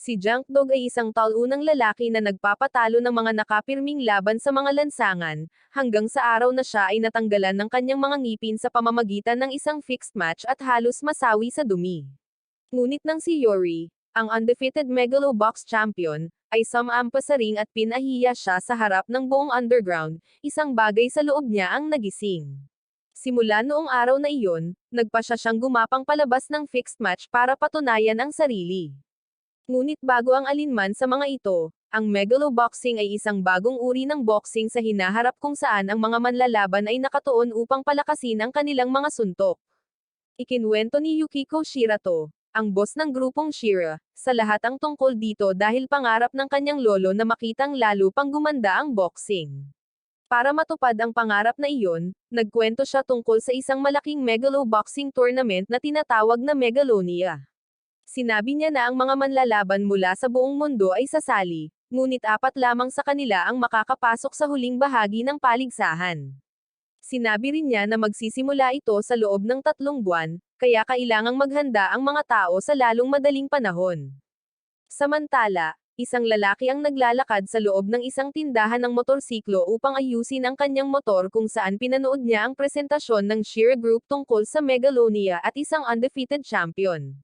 Si Junk Dog ay isang taunang lalaki na nagpapatalo ng mga nakapirming laban sa mga lansangan, hanggang sa araw na siya ay natanggalan ng kanyang mga ngipin sa pamamagitan ng isang fixed match at halos masawi sa dumi. Ngunit nang si Yori, ang undefeated Megalobox champion, ay sumampa sa ring at pinahiya siya sa harap ng buong underground, isang bagay sa loob niya ang nagising. Simula noong araw na iyon, nagpa siya siyang gumapang palabas ng fixed match para patunayan ang sarili. Ngunit bago ang alinman sa mga ito, ang megaloboxing ay isang bagong uri ng boxing sa hinaharap kung saan ang mga manlalaban ay nakatuon upang palakasin ang kanilang mga suntok. Ikinwento ni Yukiko Shirato, ang boss ng grupong Shira, sa lahat ang tungkol dito dahil pangarap ng kanyang lolo na makitang lalo pang gumanda ang boxing. Para matupad ang pangarap na iyon, nagkwento siya tungkol sa isang malaking megaloboxing tournament na tinatawag na Megalonia. Sinabi niya na ang mga manlalaban mula sa buong mundo ay sasali, ngunit 4 lamang sa kanila ang makakapasok sa huling bahagi ng paligsahan. Sinabi rin niya na magsisimula ito sa loob ng 3 buwan, kaya kailangang maghanda ang mga tao sa lalong madaling panahon. Samantala, isang lalaki ang naglalakad sa loob ng isang tindahan ng motorsiklo upang ayusin ang kanyang motor kung saan pinanood niya ang presentasyon ng Shira Group tungkol sa Megalonia at isang undefeated champion.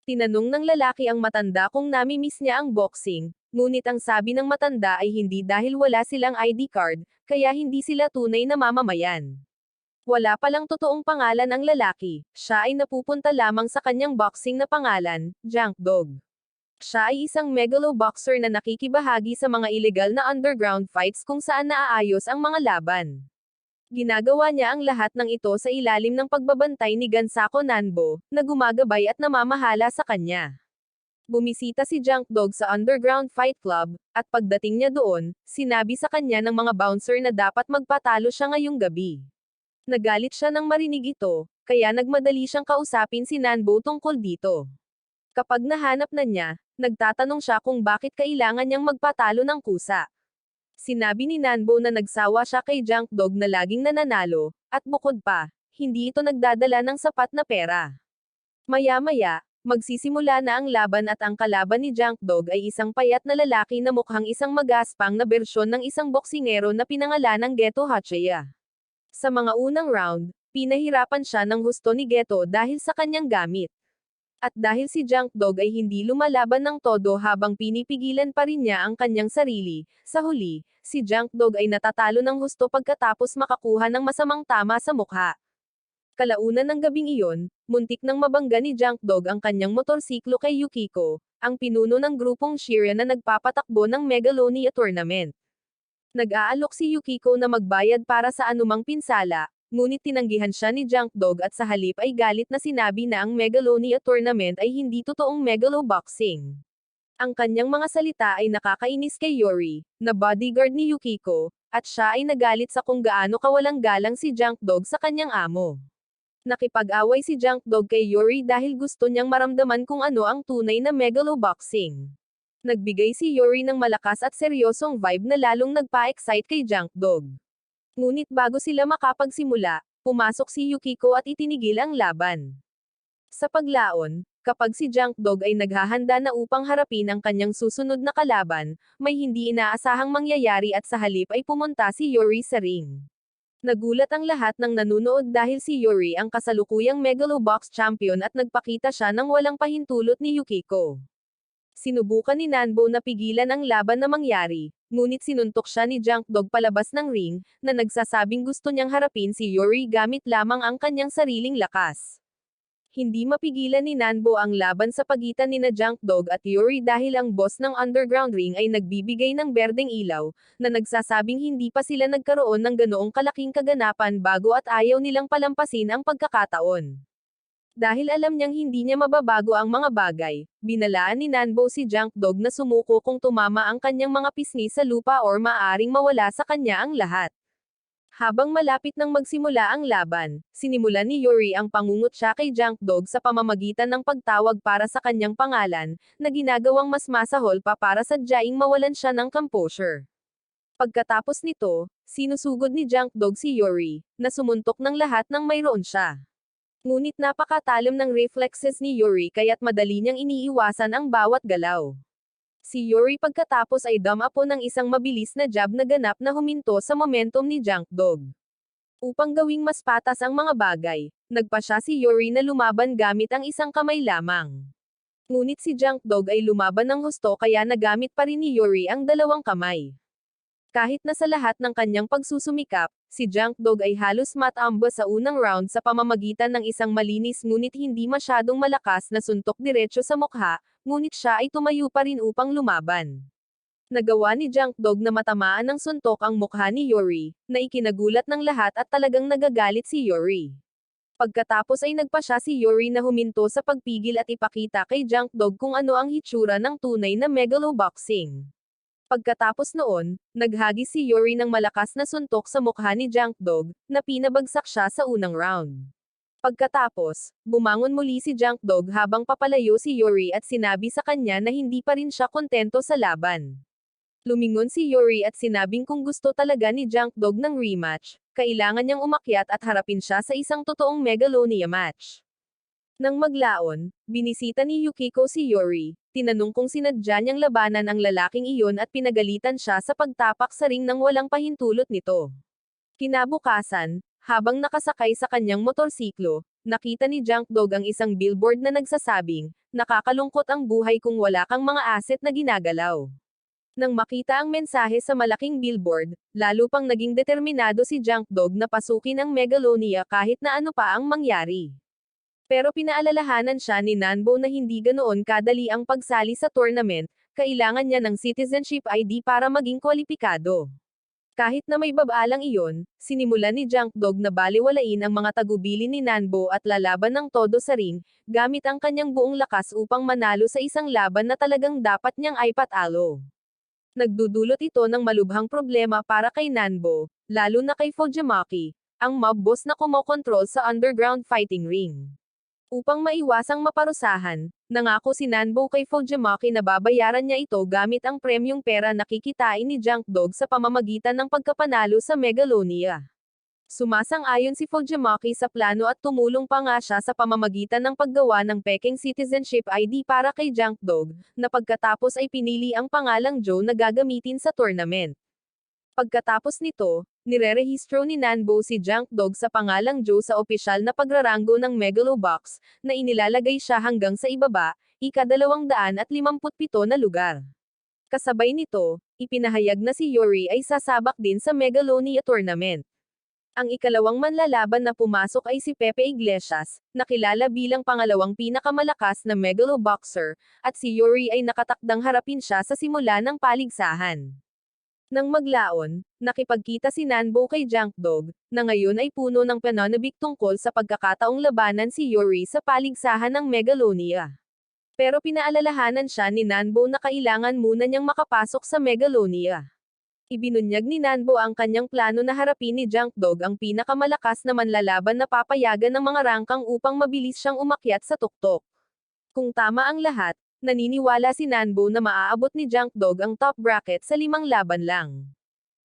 Tinanong ng lalaki ang matanda kung nami-miss niya ang boxing, ngunit ang sabi ng matanda ay hindi dahil wala silang ID card, kaya hindi sila tunay na mamamayan. Wala palang totoong pangalan ang lalaki, siya ay napupunta lamang sa kanyang boxing na pangalan, Junk Dog. Siya ay isang megaloboxer na nakikibahagi sa mga ilegal na underground fights kung saan naaayos ang mga laban. Ginagawa niya ang lahat ng ito sa ilalim ng pagbabantay ni Gansako Nanbo, na gumagabay at namamahala sa kanya. Bumisita si Junk Dog sa Underground Fight Club, at pagdating niya doon, sinabi sa kanya ng mga bouncer na dapat magpatalo siya ngayong gabi. Nagalit siya nang marinig ito, kaya nagmadali siyang kausapin si Nanbo tungkol dito. Kapag nahanap na niya, nagtatanong siya kung bakit kailangan niyang magpatalo ng kusa. Sinabi ni Nanbo na nagsawa siya kay Junk Dog na laging nananalo, at bukod pa, hindi ito nagdadala ng sapat na pera. Maya-maya, magsisimula na ang laban at ang kalaban ni Junk Dog ay isang payat na lalaki na mukhang isang magaspang na bersyon ng isang boksingero na pinangalanang Geto Hachiya. Sa mga unang round, pinahirapan siya ng husto ni Geto dahil sa kanyang gamit. At dahil si Junk Dog ay hindi lumalaban ng todo habang pinipigilan pa rin niya ang kanyang sarili, sa huli, si Junk Dog ay natatalo ng husto pagkatapos makakuha ng masamang tama sa mukha. Kalaunan ng gabing iyon, muntik nang mabangga ni Junk Dog ang kanyang motorsiklo kay Yukiko, ang pinuno ng grupong Shira na nagpapatakbo ng Megalonia Tournament. Nag-aalok si Yukiko na magbayad para sa anumang pinsala, ngunit tinanggihan siya ni Junk Dog at sa halip ay galit na sinabi na ang Megalonia Tournament ay hindi totoong megaloboxing. Ang kanyang mga salita ay nakakainis kay Yori, na bodyguard ni Yukiko, at siya ay nagalit sa kung gaano kawalang galang si Junk Dog sa kanyang amo. Nakipag-away si Junk Dog kay Yori dahil gusto niyang maramdaman kung ano ang tunay na megaloboxing. Nagbigay si Yori ng malakas at seryosong vibe na lalong nagpa-excite kay Junk Dog. Ngunit bago sila makapagsimula, pumasok si Yukiko at itinigil ang laban. Sa paglaon, kapag si Junk Dog ay naghahanda na upang harapin ang kanyang susunod na kalaban, may hindi inaasahang mangyayari at sa halip ay pumunta si Yori sa ring. Nagulat ang lahat ng nanunood dahil si Yori ang kasalukuyang Megalobox champion at nagpakita siya ng walang pahintulot ni Yukiko. Sinubukan ni Nanbo na pigilan ang laban na mangyari, ngunit sinuntok siya ni Junk Dog palabas ng ring, na nagsasabing gusto niyang harapin si Yori gamit lamang ang kanyang sariling lakas. Hindi mapigilan ni Nanbo ang laban sa pagitan nina Junk Dog at Yori dahil ang boss ng underground ring ay nagbibigay ng berdeng ilaw, na nagsasabing hindi pa sila nagkaroon ng ganoong kalaking kaganapan bago at ayaw nilang palampasin ang pagkakataon. Dahil alam niyang hindi niya mababago ang mga bagay, binalaan ni Nanbo si Junk Dog na sumuko kung tumama ang kanyang mga pisngi sa lupa or maaring mawala sa kanya ang lahat. Habang malapit nang magsimula ang laban, sinimulan ni Yori ang pangungot siya kay Junk Dog sa pamamagitan ng pagtawag para sa kanyang pangalan, na ginagawang mas masahol pa para sadyaing mawalan siya ng composure. Pagkatapos nito, sinusugod ni Junk Dog si Yori, na sumuntok ng lahat ng mayroon siya. Ngunit napakatalim ng reflexes ni Yori kaya't madali niyang iniiwasan ang bawat galaw. Si Yuri pagkatapos ay dumapo ng isang mabilis na jab na ganap na huminto sa momentum ni Junk Dog. Upang gawing mas patas ang mga bagay, nagpa siya si Yuri na lumaban gamit ang isang kamay lamang. Ngunit si Junk Dog ay lumaban ng husto kaya nagamit pa rin ni Yuri ang dalawang kamay. Kahit na sa lahat ng kanyang pagsusumikap, si Junk Dog ay halos matamba sa unang round sa pamamagitan ng isang malinis ngunit hindi masyadong malakas na suntok diretso sa mukha, ngunit siya ay tumayo pa rin upang lumaban. Nagawa ni Junk Dog na matamaan ng suntok ang mukha ni Yuri, na ikinagulat ng lahat at talagang nagagalit si Yuri. Pagkatapos ay nagpa siya si Yuri na huminto sa pagpigil at ipakita kay Junk Dog kung ano ang hitsura ng tunay na megaloboxing. Pagkatapos noon, naghagis si Yuri ng malakas na suntok sa mukha ni Junk Dog, na pinabagsak siya sa unang round. Pagkatapos, bumangon muli si Junk Dog habang papalayo si Yuri at sinabi sa kanya na hindi pa rin siya kontento sa laban. Lumingon si Yuri at sinabing kung gusto talaga ni Junk Dog ng rematch, kailangan niyang umakyat at harapin siya sa isang totoong Megalonia match. Nang maglaon, binisita ni Yukiko si Yuri, tinanong kung sinadya niyang labanan ang lalaking iyon at pinagalitan siya sa pagtapak sa ring nang walang pahintulot nito. Kinabukasan, habang nakasakay sa kanyang motorsiklo, nakita ni Junk Dog ang isang billboard na nagsasabing, "Nakakalungkot ang buhay kung wala kang mga asset na ginagalaw." Nang makita ang mensahe sa malaking billboard, lalo pang naging determinado si Junk Dog na pasukin ang Megalonia kahit na ano pa ang mangyari. Pero pinaalalahanan siya ni Nanbo na hindi ganoon kadali ang pagsali sa tournament, kailangan niya ng citizenship ID para maging kwalipikado. Kahit na may babaalang iyon, sinimulan ni Junk Dog na balewalain ang mga tagubili ni Nanbo at lalaban ng todo sa ring, gamit ang kanyang buong lakas upang manalo sa isang laban na talagang dapat niyang ipatalo. Nagdudulot ito ng malubhang problema para kay Nanbo, lalo na kay Fujimaki, ang mob boss na kumokontrol sa underground fighting ring. Upang maiwasang maparusahan, nangako si Nanbo kay Fujimaki na babayaran niya ito gamit ang premyong pera na kikitain ni Junk Dog sa pamamagitan ng pagkapanalo sa Megalonia. Sumasang-ayon si Fujimaki sa plano at tumulong pa nga siya sa pamamagitan ng paggawa ng peking citizenship ID para kay Junk Dog, na pagkatapos ay pinili ang pangalang Joe na gagamitin sa tournament. Pagkatapos nito, nirerehistro ni Nanbo si Junk Dog sa pangalang Joe sa opisyal na pagraranggo ng Megalobox, na inilalagay siya hanggang sa ibaba, ika-257 na lugar. Kasabay nito, ipinahayag na si Yuri ay sasabak din sa Megalonia tournament. Ang ikalawang manlalaban na pumasok ay si Pepe Iglesias, na kilala bilang pangalawang pinakamalakas na Megaloboxer, at si Yuri ay nakatakdang harapin siya sa simula ng paligsahan. Nang maglaon, nakipagkita si Nanbo kay Junk Dog, na ngayon ay puno ng pananabik tungkol sa pagkakataong labanan si Yuri sa paligsahan ng Megalonia. Pero pinaalalahanan siya ni Nanbo na kailangan muna niyang makapasok sa Megalonia. Ibinunyag ni Nanbo ang kanyang plano na harapin ni Junk Dog ang pinakamalakas na manlalaban na papayagan ng mga rangkang upang mabilis siyang umakyat sa tuktok. Kung tama ang lahat, naniniwala si Nanbo na maaabot ni Junk Dog ang top bracket sa 5 laban lang.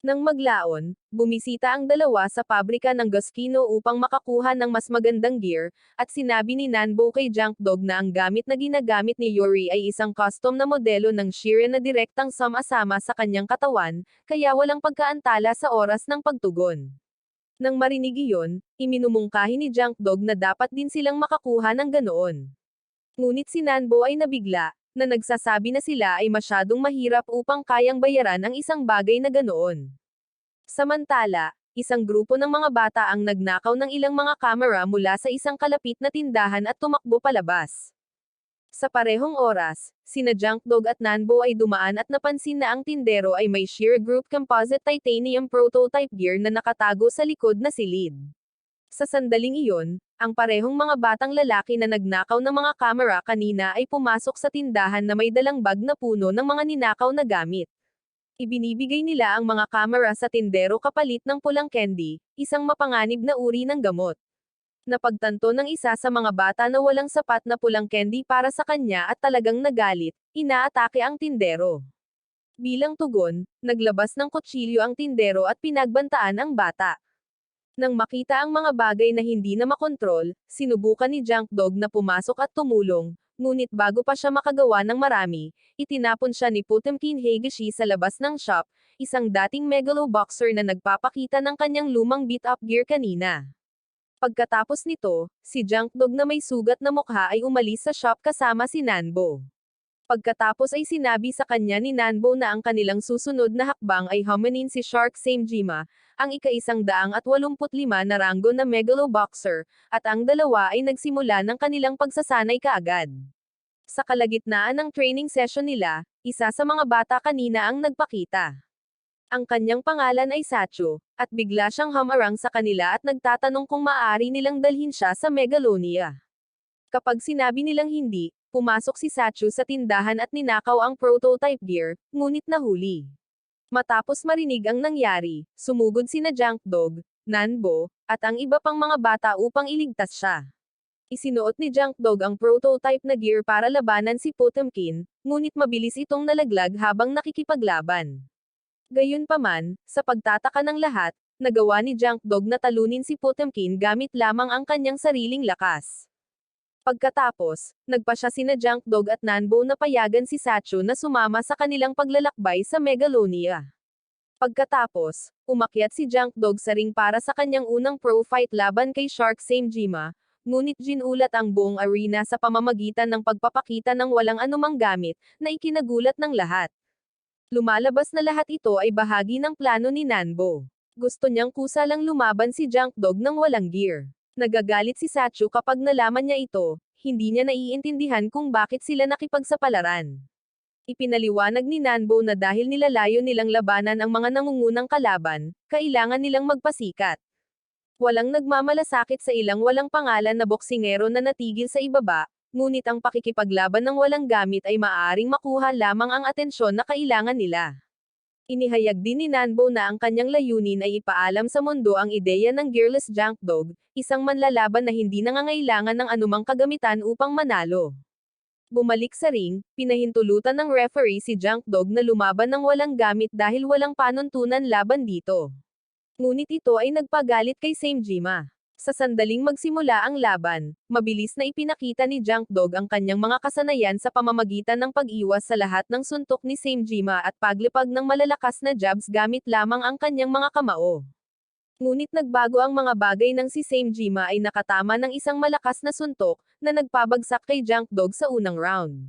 Nang maglaon, bumisita ang dalawa sa pabrika ng Guskino upang makakuha ng mas magandang gear, at sinabi ni Nanbo kay Junk Dog na ang gamit na ginagamit ni Yuri ay isang custom na modelo ng Shiren na direktang sama-sama sa kanyang katawan, kaya walang pagkaantala sa oras ng pagtugon. Nang marinig iyon, iminumungkahi ni Junk Dog na dapat din silang makakuha ng ganoon. Ngunit si Nanbo ay nabigla, na nagsasabi na sila ay masyadong mahirap upang kayang bayaran ang isang bagay na ganoon. Samantala, isang grupo ng mga bata ang nagnakaw ng ilang mga kamera mula sa isang kalapit na tindahan at tumakbo palabas. Sa parehong oras, sina Junk Dog at Nanbo ay dumaan at napansin na ang tindero ay may sheer group composite titanium prototype gear na nakatago sa likod na silid. Sa sandaling iyon, ang parehong mga batang lalaki na nagnakaw ng mga kamera kanina ay pumasok sa tindahan na may dalang bag na puno ng mga ninakaw na gamit. Ibinibigay nila ang mga kamera sa tindero kapalit ng pulang candy, isang mapanganib na uri ng gamot. Napagtanto ng isa sa mga bata na walang sapat na pulang candy para sa kanya at talagang nagalit, inaatake ang tindero. Bilang tugon, naglabas ng kutsilyo ang tindero at pinagbantaan ang bata. Nang makita ang mga bagay na hindi na makontrol, sinubukan ni Junk Dog na pumasok at tumulong, ngunit bago pa siya makagawa ng marami, itinapon siya ni Potemkin Higashi sa labas ng shop, isang dating megalo boxer na nagpapakita ng kanyang lumang beat-up gear kanina. Pagkatapos nito, si Junk Dog na may sugat na mukha ay umalis sa shop kasama si Nanbo. Pagkatapos ay sinabi sa kanya ni Nanbo na ang kanilang susunod na hakbang ay huminin si Shark Samejima, ang ika-185 na ranggo na megalo boxer, at ang dalawa ay nagsimula ng kanilang pagsasanay kaagad. Sa kalagitnaan ng training session nila, isa sa mga bata kanina ang nagpakita. Ang kanyang pangalan ay Sacho, at bigla siyang humarang sa kanila at nagtatanong kung maaari nilang dalhin siya sa Megalonia. Kapag sinabi nilang hindi, pumasok si Sacho sa tindahan at ninakaw ang prototype gear, ngunit nahuli. Matapos marinig ang nangyari, sumugod sina Junk Dog, Nanbo, at ang iba pang mga bata upang iligtas siya. Isinuot ni Junk Dog ang prototype na gear para labanan si Potemkin, ngunit mabilis itong nalaglag habang nakikipaglaban. Gayunpaman, sa pagtataka ng lahat, nagawa ni Junk Dog na talunin si Potemkin gamit lamang ang kanyang sariling lakas. Pagkatapos, nagpa siya sina Junk Dog at Nanbo na payagan si Sacho na sumama sa kanilang paglalakbay sa Megalonia. Pagkatapos, umakyat si Junk Dog sa ring para sa kanyang unang pro fight laban kay Shark Samejima, ngunit ginulat ang buong arena sa pamamagitan ng pagpapakita ng walang anumang gamit, na ikinagulat ng lahat. Lumalabas na lahat ito ay bahagi ng plano ni Nanbo. Gusto niyang kusa lang lumaban si Junk Dog ng walang gear. Nagagalit si Sacho kapag nalaman niya ito, hindi niya naiintindihan kung bakit sila nakipagsapalaran. Ipinaliwanag ni Nanbo na dahil nilalayo nilang labanan ang mga nangungunang kalaban, kailangan nilang magpasikat. Walang nagmamalasakit sa ilang walang pangalan na boksingero na natigil sa ibaba, ngunit ang pakikipaglaban ng walang gamit ay maaaring makuha lamang ang atensyon na kailangan nila. Inihayag din ni Nanbo na ang kanyang layunin ay ipaalam sa mundo ang ideya ng Gearless Junk Dog, isang manlalaban na hindi nangangailangan ng anumang kagamitan upang manalo. Bumalik sa ring, pinahintulutan ng referee si Junk Dog na lumaban ng walang gamit dahil walang panuntunan laban dito. Ngunit ito ay nagpagalit kay Samejima. Sa sandaling magsimula ang laban, mabilis na ipinakita ni Junk Dog ang kanyang mga kasanayan sa pamamagitan ng pag-iwas sa lahat ng suntok ni Samejima at paglipag ng malalakas na jabs gamit lamang ang kanyang mga kamao. Ngunit nagbago ang mga bagay nang si Samejima ay nakatama ng isang malakas na suntok, na nagpabagsak kay Junk Dog sa unang round.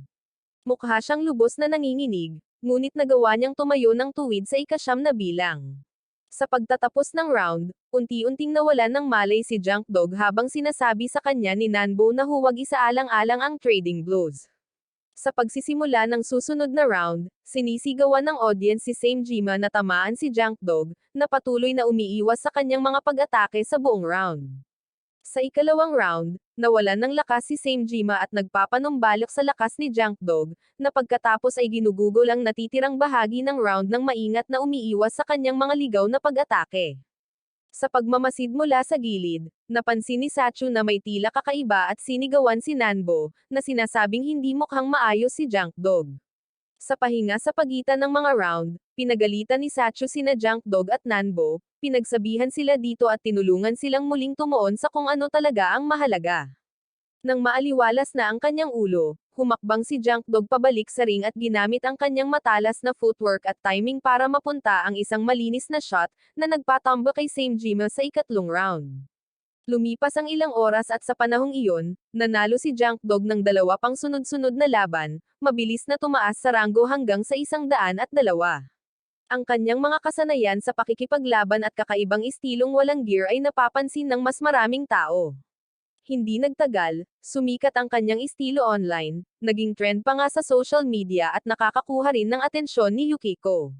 Mukha siyang lubos na nanginginig, ngunit nagawa niyang tumayo ng tuwid sa ika-9 na bilang. Sa pagtatapos ng round, unti-unting nawalan ng malay si Junk Dog habang sinasabi sa kanya ni Nanbo na huwag isaalang-alang ang trading blows. Sa pagsisimula ng susunod na round, sinisigawan ng audience si Samejima na tamaan si Junk Dog, na patuloy na umiiwas sa kanyang mga pag-atake sa buong round. Sa ikalawang round, nawalan ng lakas si Samejima at nagpapanumbalik sa lakas ni Junk Dog, na pagkatapos ay ginugugol ang natitirang bahagi ng round ng maingat na umiiwas sa kanyang mga ligaw na pag-atake. Sa pagmamasid mula sa gilid, napansin ni Sacho na may tila kakaiba at sinigawan si Nanbo, na sinasabing hindi mukhang maayos si Junk Dog. Sa pahinga sa pagitan ng mga round, pinagalitan ni Sacho sina Junk Dog at Nanbo, pinagsabihan sila dito at tinulungan silang muling tumuon sa kung ano talaga ang mahalaga. Nang maaliwalas na ang kanyang ulo, humakbang si Junk Dog pabalik sa ring at ginamit ang kanyang matalas na footwork at timing para mapunta ang isang malinis na shot, na nagpatambo kay Samejima sa ikatlong round. Lumipas ang ilang oras at sa panahong iyon, nanalo si Junk Dog ng dalawa pang sunod-sunod na laban, mabilis na tumaas sa ranggo hanggang sa 102. Ang kanyang mga kasanayan sa pakikipaglaban at kakaibang estilong walang gear ay napapansin ng mas maraming tao. Hindi nagtagal, sumikat ang kanyang estilo online, naging trend pa nga sa social media at nakakakuha rin ng atensyon ni Yukiko.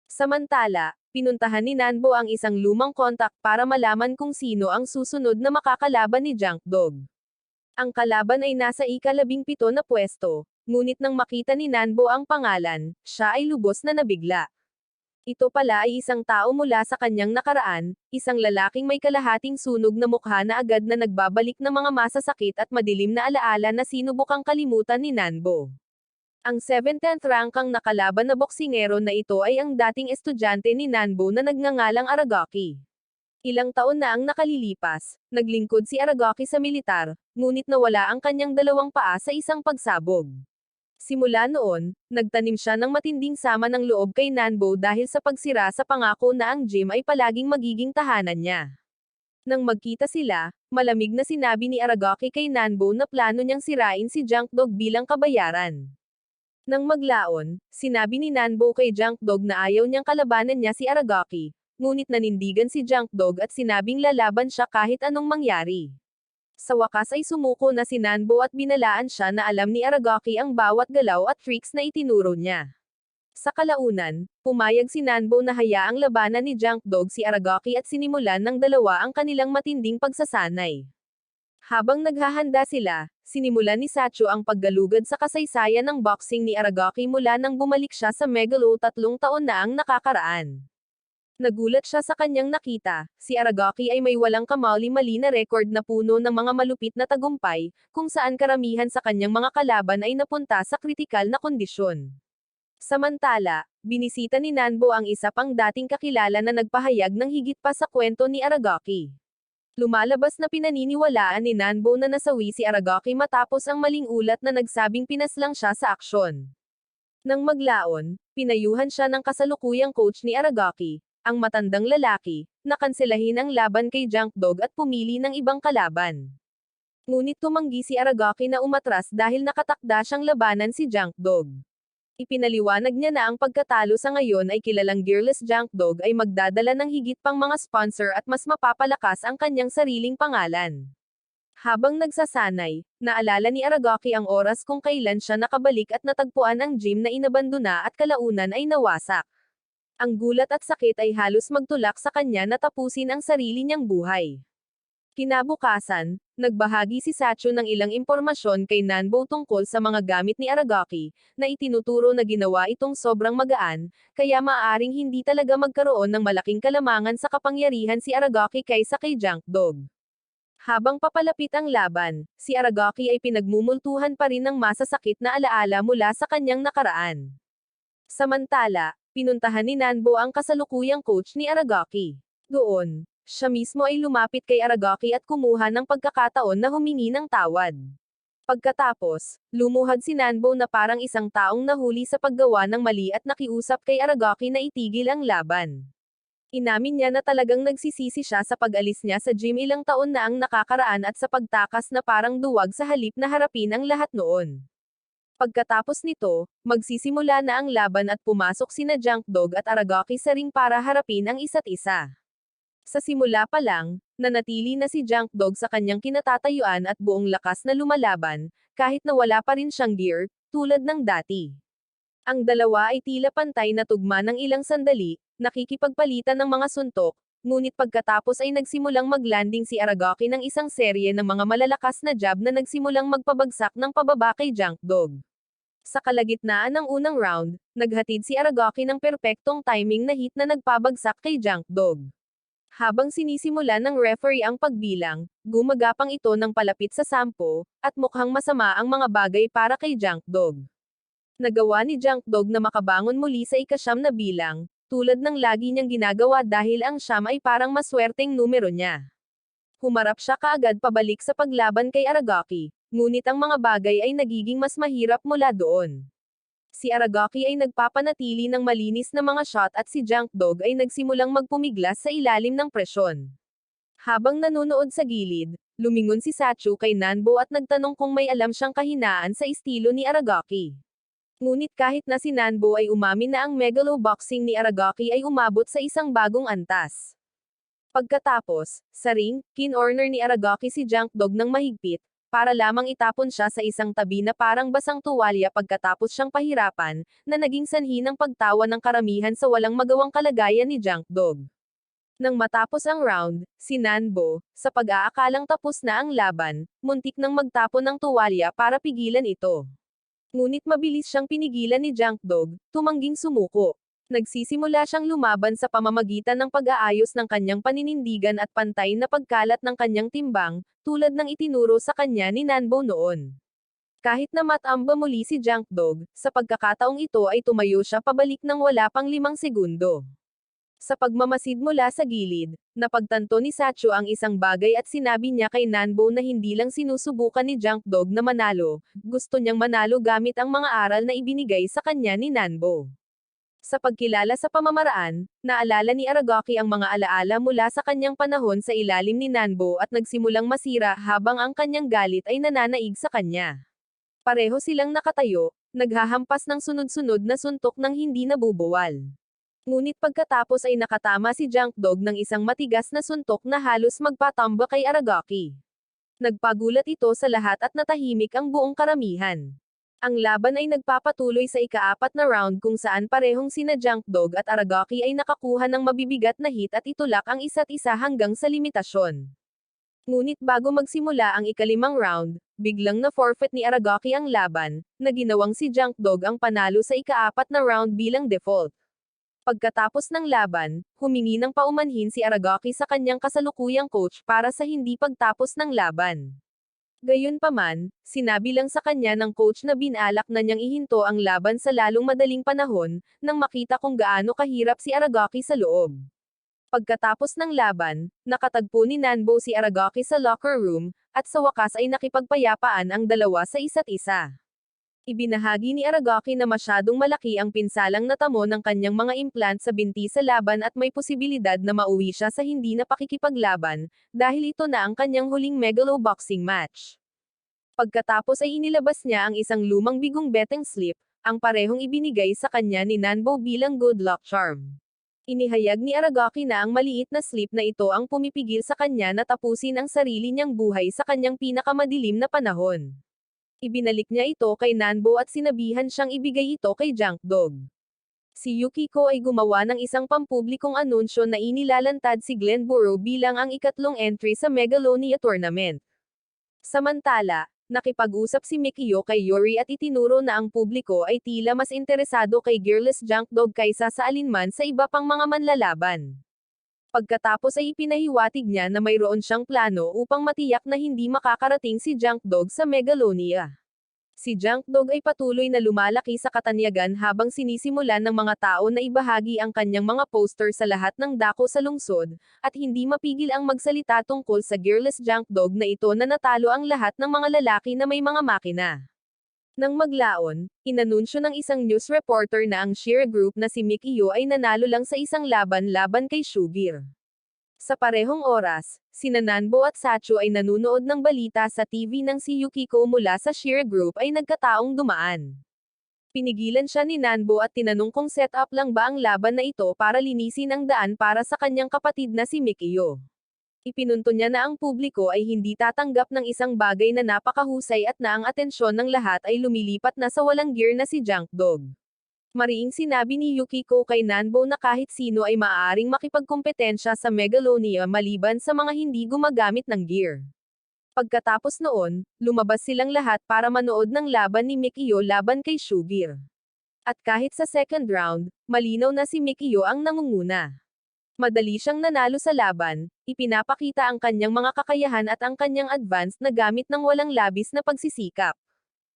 Samantala, pinuntahan ni Nanbo ang isang lumang kontak para malaman kung sino ang susunod na makakalaban ni Junk Dog. Ang kalaban ay nasa ika-17 na pwesto, ngunit nang makita ni Nanbo ang pangalan, siya ay lubos na nabigla. Ito pala ay isang tao mula sa kanyang nakaraan, isang lalaking may kalahating sunog na mukha na agad na nagbabalik ng mga masasakit at madilim na alaala na sinubukang kalimutan ni Nanbo. Ang 17th rankang nakalaban na boksingero na ito ay ang dating estudyante ni Nanbo na nagngangalang Aragaki. Ilang taon na ang nakalilipas, naglingkod si Aragaki sa militar, ngunit nawala ang kanyang dalawang paa sa isang pagsabog. Simula noon, nagtanim siya ng matinding sama ng loob kay Nanbo dahil sa pagsira sa pangako na ang gym ay palaging magiging tahanan niya. Nang magkita sila, malamig na sinabi ni Aragaki kay Nanbo na plano niyang sirain si Junkdog bilang kabayaran. Nang maglaon, sinabi ni Nanbo kay Junkdog na ayaw niyang kalabanan niya si Aragaki, ngunit nanindigan si Junkdog at sinabing lalaban siya kahit anong mangyari. Sa wakas ay sumuko na si Nanbo at binalaan siya na alam ni Aragaki ang bawat galaw at tricks na itinuro niya. Sa kalaunan, pumayag si Nanbo na hayaang labanan ni Junkdog si Aragaki at sinimulan ng dalawa ang kanilang matinding pagsasanay. Habang naghahanda sila, sinimulan ni Sacho ang paggalugad sa kasaysayan ng boxing ni Aragaki mula nang bumalik siya sa Megalo 3 taon na ang nakakaraan. Nagulat siya sa kanyang nakita, si Aragaki ay may walang kamali-mali na record na puno ng mga malupit na tagumpay, kung saan karamihan sa kanyang mga kalaban ay napunta sa kritikal na kondisyon. Samantala, binisita ni Nanbo ang isa pang dating kakilala na nagpahayag ng higit pa sa kwento ni Aragaki. Lumalabas na pinaniniwalaan ni Nanbo na nasawi si Aragaki matapos ang maling ulat na nagsabing pinaslang siya sa aksyon. Nang maglaon, pinayuhan siya ng kasalukuyang coach ni Aragaki, ang matandang lalaki, na kanselahin ang laban kay Junkdog at pumili ng ibang kalaban. Ngunit tumanggi si Aragaki na umatras dahil nakatakda siyang labanan si Junkdog. Ipinaliwanag niya na ang pagkatalo sa ngayon ay kilalang gearless Junkdog ay magdadala ng higit pang mga sponsor at mas mapapalakas ang kanyang sariling pangalan. Habang nagsasanay, naalala ni Aragaki ang oras kung kailan siya nakabalik at natagpuan ang gym na inabandona at kalaunan ay nawasak. Ang gulat at sakit ay halos magtulak sa kanya na tapusin ang sarili niyang buhay. Kinabukasan, nagbahagi si Sacho ng ilang impormasyon kay Nanbo tungkol sa mga gamit ni Aragaki, na itinuturo na ginawa itong sobrang magaan, kaya maaaring hindi talaga magkaroon ng malaking kalamangan sa kapangyarihan si Aragaki kaysa kay Junkdog. Habang papalapit ang laban, si Aragaki ay pinagmumultuhan pa rin ng masasakit na alaala mula sa kanyang nakaraan. Samantala, pinuntahan ni Nanbo ang kasalukuyang coach ni Aragaki. Doon, siya mismo ay lumapit kay Aragaki at kumuha ng pagkakataon na humingi ng tawad. Pagkatapos, lumuhad si Nanbo na parang isang taong nahuli sa paggawa ng mali at nakiusap kay Aragaki na itigil ang laban. Inamin niya na talagang nagsisisi siya sa pag-alis niya sa gym ilang taon na ang nakakaraan at sa pagtakas na parang duwag sa halip na harapin ang lahat noon. Pagkatapos nito, magsisimula na ang laban at pumasok sina Junkdog at Aragaki sa ring para harapin ang isa't isa. Sa simula pa lang, nanatili na si Junkdog sa kanyang kinatatayuan at buong lakas na lumalaban, kahit na wala pa rin siyang gear, tulad ng dati. Ang dalawa ay tila pantay na tugma ng ilang sandali, nakikipagpalitan ng mga suntok, ngunit pagkatapos ay nagsimulang maglanding si Aragaki ng isang serye ng mga malalakas na jab na nagsimulang magpabagsak ng pababa kay Junkdog. Sa kalagitnaan ng unang round, naghatid si Aragaki ng perpektong timing na hit na nagpabagsak kay Junkdog. Habang sinisimula ng referee ang pagbilang, gumagapang ito ng palapit sa 10, at mukhang masama ang mga bagay para kay Junkdog. Nagawa ni Junkdog na makabangon muli sa ika-9 na bilang, tulad ng lagi niyang ginagawa dahil ang 9 ay parang maswerteng numero niya. Humarap siya kaagad pabalik sa paglaban kay Aragaki, ngunit ang mga bagay ay nagiging mas mahirap mula doon. Si Aragaki ay nagpapanatili ng malinis na mga shot at si Junkdog ay nagsimulang magpumiglas sa ilalim ng presyon. Habang nanonood sa gilid, lumingon si Sacho kay Nanbo at nagtanong kung may alam siyang kahinaan sa estilo ni Aragaki. Ngunit kahit na si Nanbo ay umamin na ang Megalo boxing ni Aragaki ay umabot sa isang bagong antas. Pagkatapos, sa ring, kin-orner ni Aragaki si Junkdog ng mahigpit, para lamang itapon siya sa isang tabi na parang basang tuwalya pagkatapos siyang pahirapan, na naging sanhi ng pagtawa ng karamihan sa walang magawang kalagayan ni Junkdog. Nang matapos ang round, si Nanbo, sa pag-aakalang tapos na ang laban, muntik nang magtapon ng tuwalya para pigilan ito. Ngunit mabilis siyang pinigilan ni Junkdog, tumangging sumuko. Nagsisimula siyang lumaban sa pamamagitan ng pag-aayos ng kanyang paninindigan at pantay na pagkalat ng kanyang timbang, tulad ng itinuro sa kanya ni Nanbo noon. Kahit na matamba muli si Junkdog, sa pagkakataong ito ay tumayo siya pabalik ng wala pang 5 segundo. Sa pagmamasid mula sa gilid, napagtanto ni Sacho ang isang bagay at sinabi niya kay Nanbo na hindi lang sinusubukan ni Junk Dog na manalo, gusto niyang manalo gamit ang mga aral na ibinigay sa kanya ni Nanbo. Sa pagkilala sa pamamaraan, naalala ni Aragaki ang mga alaala mula sa kanyang panahon sa ilalim ni Nanbo at nagsimulang masira habang ang kanyang galit ay nananaig sa kanya. Pareho silang nakatayo, naghahampas ng sunod-sunod na suntok ng hindi nabubuwal. Ngunit pagkatapos ay nakatama si Junk Dog ng isang matigas na suntok na halos magpatamba kay Aragaki. Nagpagulat ito sa lahat at natahimik ang buong karamihan. Ang laban ay nagpapatuloy sa ika-4 na round kung saan parehong sina Junk Dog at Aragaki ay nakakuha ng mabibigat na hit at itulak ang isa't isa hanggang sa limitasyon. Ngunit bago magsimula ang ika-5 round, biglang na-forfeit ni Aragaki ang laban, na ginawang si Junk Dog ang panalo sa ika-4 na round bilang default. Pagkatapos ng laban, humingi ng paumanhin si Aragaki sa kanyang kasalukuyang coach para sa hindi pagtapos ng laban. Gayunpaman, sinabi lang sa kanya ng coach na binalak na niyang ihinto ang laban sa lalong madaling panahon, nang makita kung gaano kahirap si Aragaki sa loob. Pagkatapos ng laban, nakatagpo ni Nanbo si Aragaki sa locker room, at sa wakas ay nakipagpayapaan ang dalawa sa isa't isa. Ibinahagi ni Aragaki na masyadong malaki ang pinsalang natamo ng kanyang mga implant sa binti sa laban at may posibilidad na mauwi siya sa hindi na pakikipaglaban, dahil ito na ang kanyang huling Megalo boxing match. Pagkatapos ay inilabas niya ang isang lumang bigong betting slip, ang parehong ibinigay sa kanya ni Nanbo bilang good luck charm. Inihayag ni Aragaki na ang maliit na slip na ito ang pumipigil sa kanya na tapusin ang sarili niyang buhay sa kanyang pinakamadilim na panahon. Ibinalik niya ito kay Nanbo at sinabihan siyang ibigay ito kay Junk Dog. Si Yukiko ay gumawa ng isang pampublikong anunsyo na inilalantad si Glenboro bilang ang ikatlong entry sa Megalonia Tournament. Samantala, nakipag-usap si Mikio kay Yuri at itinuro na ang publiko ay tila mas interesado kay Gearless Junk Dog kaysa sa alinman sa iba pang mga manlalaban. Pagkatapos ay ipinahiwatig niya na mayroon siyang plano upang matiyak na hindi makakarating si Junk Dog sa Megalonia. Si Junk Dog ay patuloy na lumalaki sa katanyagan habang sinisimulan ng mga tao na ibahagi ang kanyang mga poster sa lahat ng dako sa lungsod, at hindi mapigil ang magsalita tungkol sa Gearless Junk Dog na ito na natalo ang lahat ng mga lalaki na may mga makina. Nang maglaon, inanunsyo ng isang news reporter na ang Sheer Group na si Mikio ay nanalo lang sa isang laban laban kay Shugir. Sa parehong oras, sina Nanbo at Sacho ay nanunood ng balita sa TV nang si Yukiko mula sa Sheer Group ay nagkataong dumaan. Pinigilan siya ni Nanbo at tinanong kung set up lang ba ang laban na ito para linisin ang daan para sa kanyang kapatid na si Mikio. Ipinunto niya na ang publiko ay hindi tatanggap ng isang bagay na napakahusay at na ang atensyon ng lahat ay lumilipat na sa walang gear na si Junk Dog. Mariing sinabi ni Yukiko kay Nanbo na kahit sino ay maaaring makipagkompetensya sa Megalonia maliban sa mga hindi gumagamit ng gear. Pagkatapos noon, lumabas silang lahat para manood ng laban ni Mikio laban kay Shugir. At kahit sa second round, malinaw na si Mikio ang nangunguna. Madali siyang nanalo sa laban, ipinapakita ang kanyang mga kakayahan at ang kanyang advance na gamit ng walang labis na pagsisikap.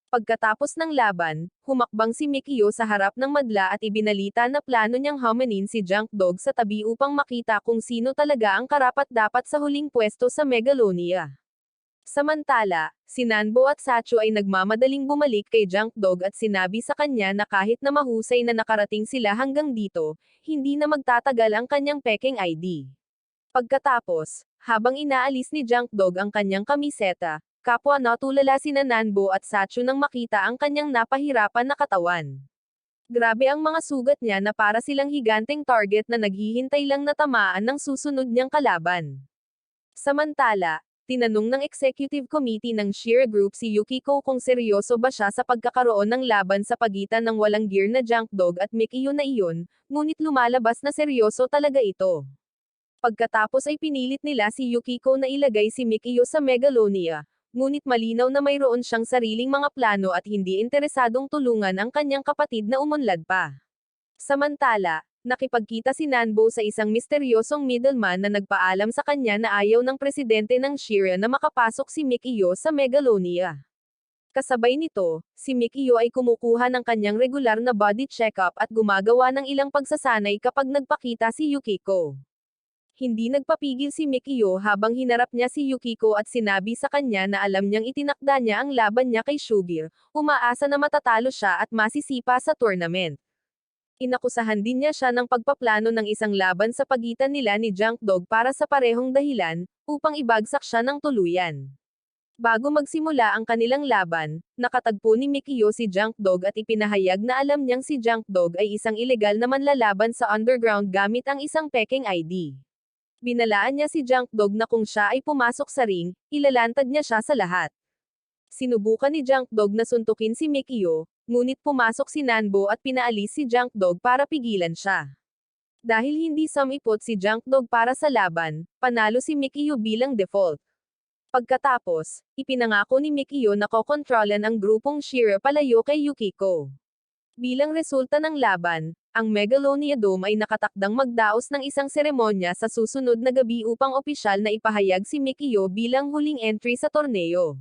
Pagkatapos ng laban, humakbang si Mikio sa harap ng madla at ibinalita na plano niyang hamanin si Junk Dog sa tabi upang makita kung sino talaga ang karapat-dapat sa huling pwesto sa Megalonia. Samantala, si Nanbo at Sacho ay nagmamadaling bumalik kay Junk Dog at sinabi sa kanya na kahit na mahusay na nakarating sila hanggang dito, hindi na magtatagal ang kanyang pekeng ID. Pagkatapos, habang inaalis ni Junk Dog ang kanyang kamiseta, kapwa natulala sina Nanbo at Sacho nang makita ang kanyang napahirapan na katawan. Grabe ang mga sugat niya na para silang higanteng target na naghihintay lang na tamaan ng susunod niyang kalaban. Samantala, tinanong ng Executive Committee ng Sheer Group si Yukiko kung seryoso ba siya sa pagkakaroon ng laban sa pagitan ng walang gear na Junk Dog at Mikio na iyon, ngunit lumalabas na seryoso talaga ito. Pagkatapos ay pinilit nila si Yukiko na ilagay si Mikio sa Megalonia, ngunit malinaw na mayroon siyang sariling mga plano at hindi interesadong tulungan ang kanyang kapatid na umunlad pa. Samantala, nakipagkita si Nanbo sa isang misteryosong middleman na nagpaalam sa kanya na ayaw ng presidente ng Sheer na makapasok si Mikio sa Megalonia. Kasabay nito, si Mikio ay kumukuha ng kanyang regular na body checkup at gumagawa ng ilang pagsasanay kapag nagpakita si Yukiko. Hindi nagpapigil si Mikio habang hinarap niya si Yukiko at sinabi sa kanya na alam niyang itinakda niya ang laban niya kay Shugir, umaasa na matatalo siya at masisipa sa tournament. Inakusahan din niya siya ng pagpaplano ng isang laban sa pagitan nila ni Junk Dog para sa parehong dahilan, upang ibagsak siya ng tuluyan. Bago magsimula ang kanilang laban, nakatagpo ni Mikio si Junk Dog at ipinahayag na alam niyang si Junk Dog ay isang ilegal na manlalaban sa underground gamit ang isang pekeng ID. Binalaan niya si Junk Dog na kung siya ay pumasok sa ring, ilalantad niya siya sa lahat. Sinubukan ni Junk Dog na suntukin si Mikio, ngunit pumasok si Nanbo at pinaalis si Junk Dog para pigilan siya. Dahil hindi sumipot si Junk Dog para sa laban, panalo si Mikio bilang default. Pagkatapos, ipinangako ni Mikio na kokontrolan ang grupong Shira palayo kay Yukiko. Bilang resulta ng laban, ang Megalonia Dome ay nakatakdang magdaos ng isang seremonya sa susunod na gabi upang opisyal na ipahayag si Mikio bilang huling entry sa torneo.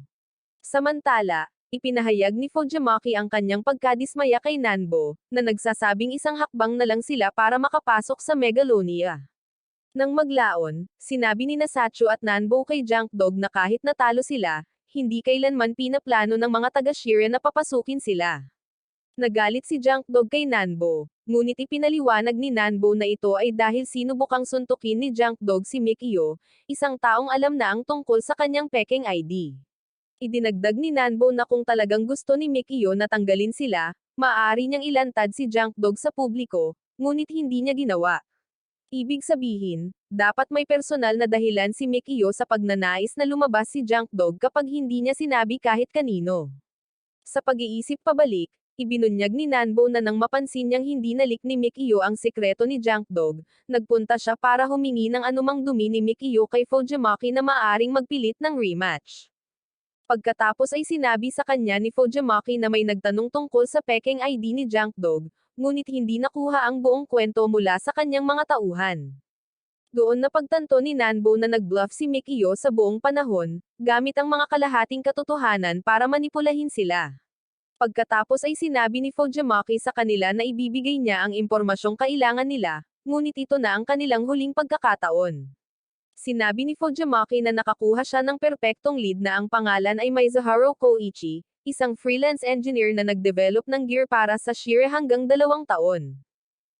Samantala, ipinahayag ni Fujimaki ang kanyang pagkadismaya kay Nanbo, na nagsasabing isang hakbang na lang sila para makapasok sa Megalonia. Nang maglaon, sinabi ni Nasacho at Nanbo kay Junk Dog na kahit natalo sila, hindi kailanman pinaplano ng mga taga-Shira na papasukin sila. Nagalit si Junk Dog kay Nanbo, ngunit ipinaliwanag ni Nanbo na ito ay dahil sinubukang suntukin ni Junk Dog si Mikio, isang taong alam na ang tungkol sa kanyang pekeng ID. Idinagdag ni Nanbo na kung talagang gusto ni Mikio na tanggalin sila, maaari niyang ilantad si Junk Dog sa publiko, ngunit hindi niya ginawa. Ibig sabihin, dapat may personal na dahilan si Mikio sa pagnanais na lumabas si Junk Dog kapag hindi niya sinabi kahit kanino. Sa pag-iisip pabalik, ibinunyag ni Nanbo na nang mapansin niyang hindi nalik ni Mikio ang sikreto ni Junk Dog, nagpunta siya para humingi ng anumang dumi ni Mikio kay Fujimaki na maaring magpilit ng rematch. Pagkatapos ay sinabi sa kanya ni Fujimaki na may nagtanong tungkol sa pekeng ID ni Junk Dog, ngunit hindi nakuha ang buong kwento mula sa kanyang mga tauhan. Doon napagtanto ni Nanbo na nag-bluff si Mikio sa buong panahon, gamit ang mga kalahating katotohanan para manipulahin sila. Pagkatapos ay sinabi ni Fujimaki sa kanila na ibibigay niya ang impormasyong kailangan nila, ngunit ito na ang kanilang huling pagkakataon. Sinabi ni Fujimaki na nakakuha siya ng perpektong lead na ang pangalan ay Mizuharu Koichi, isang freelance engineer na nag-develop ng gear para sa Shira hanggang 2 taon.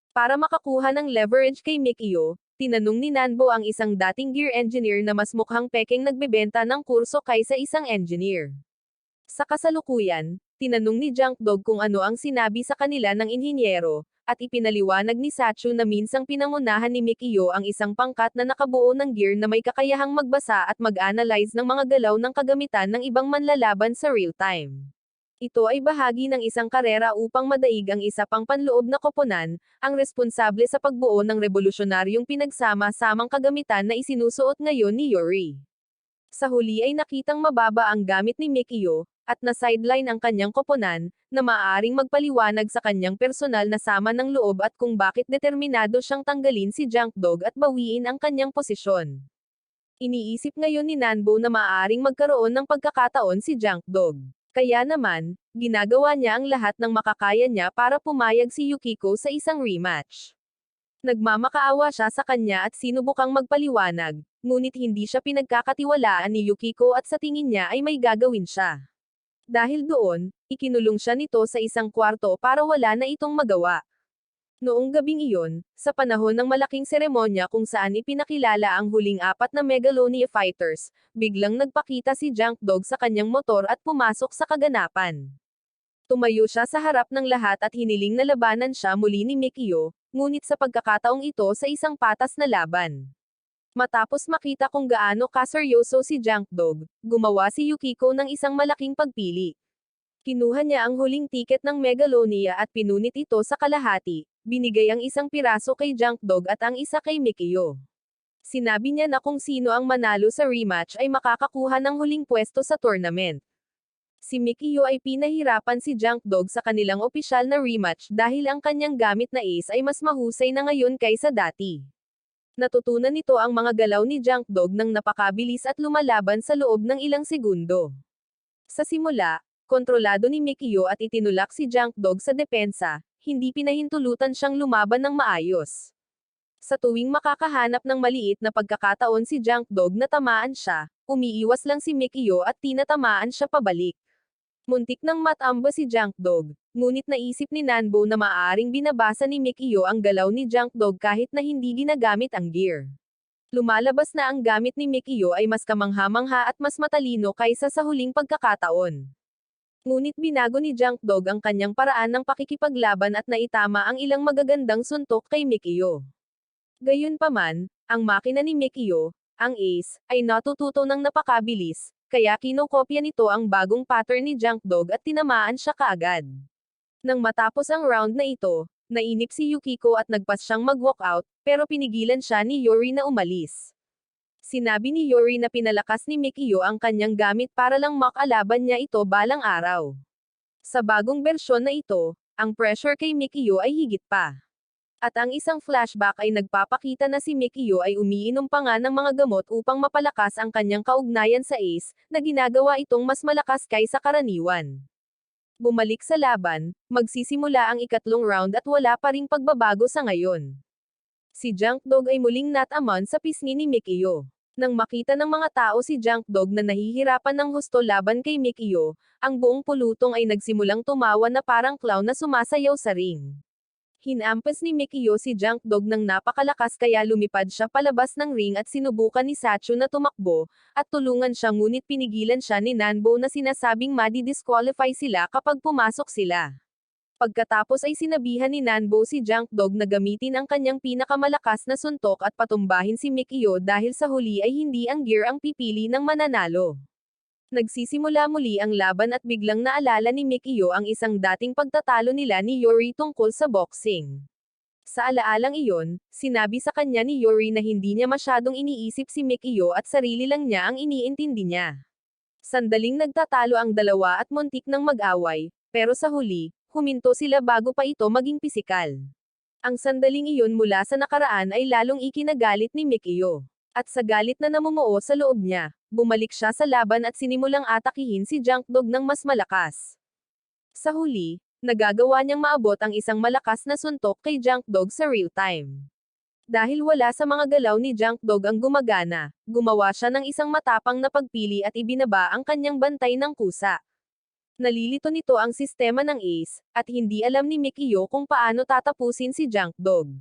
Para makakuha ng leverage kay Mikio, tinanong ni Nanbo ang isang dating gear engineer na mas mukhang pekeng nagbebenta ng kurso kaysa isang engineer. Sa kasalukuyan, tinanong ni Junk Dog kung ano ang sinabi sa kanila ng inhinyero, at ipinaliwanag ni Sachu na minsang pinangunahan ni Mikio ang isang pangkat na nakabuo ng gear na may kakayahang magbasa at mag-analyze ng mga galaw ng kagamitan ng ibang manlalaban sa real time. Ito ay bahagi ng isang karera upang madaig ang isa pang panloob na koponan, ang responsable sa pagbuo ng revolusyonaryong pinagsama-samang kagamitan na isinusuot ngayon ni Yuri. Sa huli ay nakitang mababa ang gamit ni Mikio, at na-sideline ang kanyang koponan, na maaaring magpaliwanag sa kanyang personal na sama ng loob at kung bakit determinado siyang tanggalin si Junk Dog at bawiin ang kanyang posisyon. Iniisip ngayon ni Nanbo na maaaring magkaroon ng pagkakataon si Junk Dog. Kaya naman, ginagawa niya ang lahat ng makakaya niya para pumayag si Yukiko sa isang rematch. Nagmamakaawa siya sa kanya at sinubukang magpaliwanag, ngunit hindi siya pinagkakatiwalaan ni Yukiko at sa tingin niya ay may gagawin siya. Dahil doon, ikinulong siya nito sa isang kwarto para wala na itong magawa. Noong gabing iyon, sa panahon ng malaking seremonya kung saan ipinakilala ang huling 4 na Megalonia fighters, biglang nagpakita si Junk Dog sa kanyang motor at pumasok sa kaganapan. Tumayo siya sa harap ng lahat at hiniling na labanan siya muli ni Mikio, ngunit sa pagkakataong ito sa isang patas na laban. Matapos makita kung gaano kaseryoso si Junk Dog, gumawa si Yukiko ng isang malaking pagpili. Kinuha niya ang huling tiket ng Megalonia at pinunit ito sa kalahati, binigay ang isang piraso kay Junk Dog at ang isa kay Mikio. Sinabi niya na kung sino ang manalo sa rematch ay makakakuha ng huling pwesto sa tournament. Si Mikio ay pinahirapan si Junk Dog sa kanilang opisyal na rematch dahil ang kanyang gamit na ace ay mas mahusay na ngayon kaysa dati. Natutunan nito ang mga galaw ni Junk Dog nang napakabilis at lumalaban sa loob ng ilang segundo. Sa simula, kontrolado ni Mikio at itinulak si Junk Dog sa depensa, hindi pinahintulutan siyang lumaban ng maayos. Sa tuwing makakahanap ng maliit na pagkakataon si Junk Dog na tamaan siya, umiiwas lang si Mikio at tinatamaan siya pabalik. Muntik nang matamba si Junk Dog, ngunit naisip ni Nanbo na maaaring binabasa ni Mikio ang galaw ni Junk Dog kahit na hindi ginagamit ang gear. Lumalabas na ang gamit ni Mikio ay mas kamangha-mangha at mas matalino kaysa sa huling pagkakataon. Ngunit binago ni Junk Dog ang kanyang paraan ng pakikipaglaban at naitama ang ilang magagandang suntok kay Mikio. Gayunpaman, ang makina ni Mikio, ang Ace, ay natututo ng napakabilis, kaya kinokopya nito ang bagong pattern ni Junk Dog at tinamaan siya kaagad. Nang matapos ang round na ito, nainip si Yukiko at nagpas siyang mag-walkout, pero pinigilan siya ni Yuri na umalis. Sinabi ni Yuri na pinalakas ni Mikio ang kanyang gamit para lang makalaban niya ito balang araw. Sa bagong bersyon na ito, ang pressure kay Mikio ay higit pa. At ang isang flashback ay nagpapakita na si Mikio ay umiinom pa nga ng mga gamot upang mapalakas ang kanyang kaugnayan sa Ace, na ginagawa itong mas malakas kaysa karaniwan. Bumalik sa laban, magsisimula ang ikatlong round at wala pa ring pagbabago sa ngayon. Si Junk Dog ay muling natamon sa pisngi ni Mikio. Nang makita ng mga tao si Junk Dog na nahihirapan ng husto laban kay Mikio, ang buong pulutong ay nagsimulang tumawa na parang clown na sumasayaw sa ring. Hinampas ni Mikio si Junk Dog ng napakalakas kaya lumipad siya palabas ng ring at sinubukan ni Sacho na tumakbo, at tulungan siya ngunit pinigilan siya ni Nanbo na sinasabing madi-disqualify sila kapag pumasok sila. Pagkatapos ay sinabihan ni Nanbo si Junk Dog na gamitin ang kanyang pinakamalakas na suntok at patumbahin si Mikio dahil sa huli ay hindi ang gear ang pipili ng mananalo. Nagsisimula muli ang laban at biglang naalala ni Mikio ang isang dating pagtatalo nila ni Yuri tungkol sa boxing. Sa alaalang iyon, sinabi sa kanya ni Yuri na hindi niya masyadong iniisip si Mikio at sarili lang niya ang iniintindi niya. Sandaling nagtatalo ang dalawa at muntik ng mag-away, pero sa huli, huminto sila bago pa ito maging pisikal. Ang sandaling iyon mula sa nakaraan ay lalong ikinagalit ni Mikio. At sa galit na namumuo sa loob niya, bumalik siya sa laban at sinimulang atakihin si Junk Dog ng mas malakas. Sa huli, nagagawa niyang maabot ang isang malakas na suntok kay Junk Dog sa real time. Dahil wala sa mga galaw ni Junk Dog ang gumagana, gumawa siya ng isang matapang na pagpili at ibinaba ang kanyang bantay ng kusa. Nalilito nito ang sistema ng Ace, at hindi alam ni Mikio kung paano tatapusin si Junk Dog.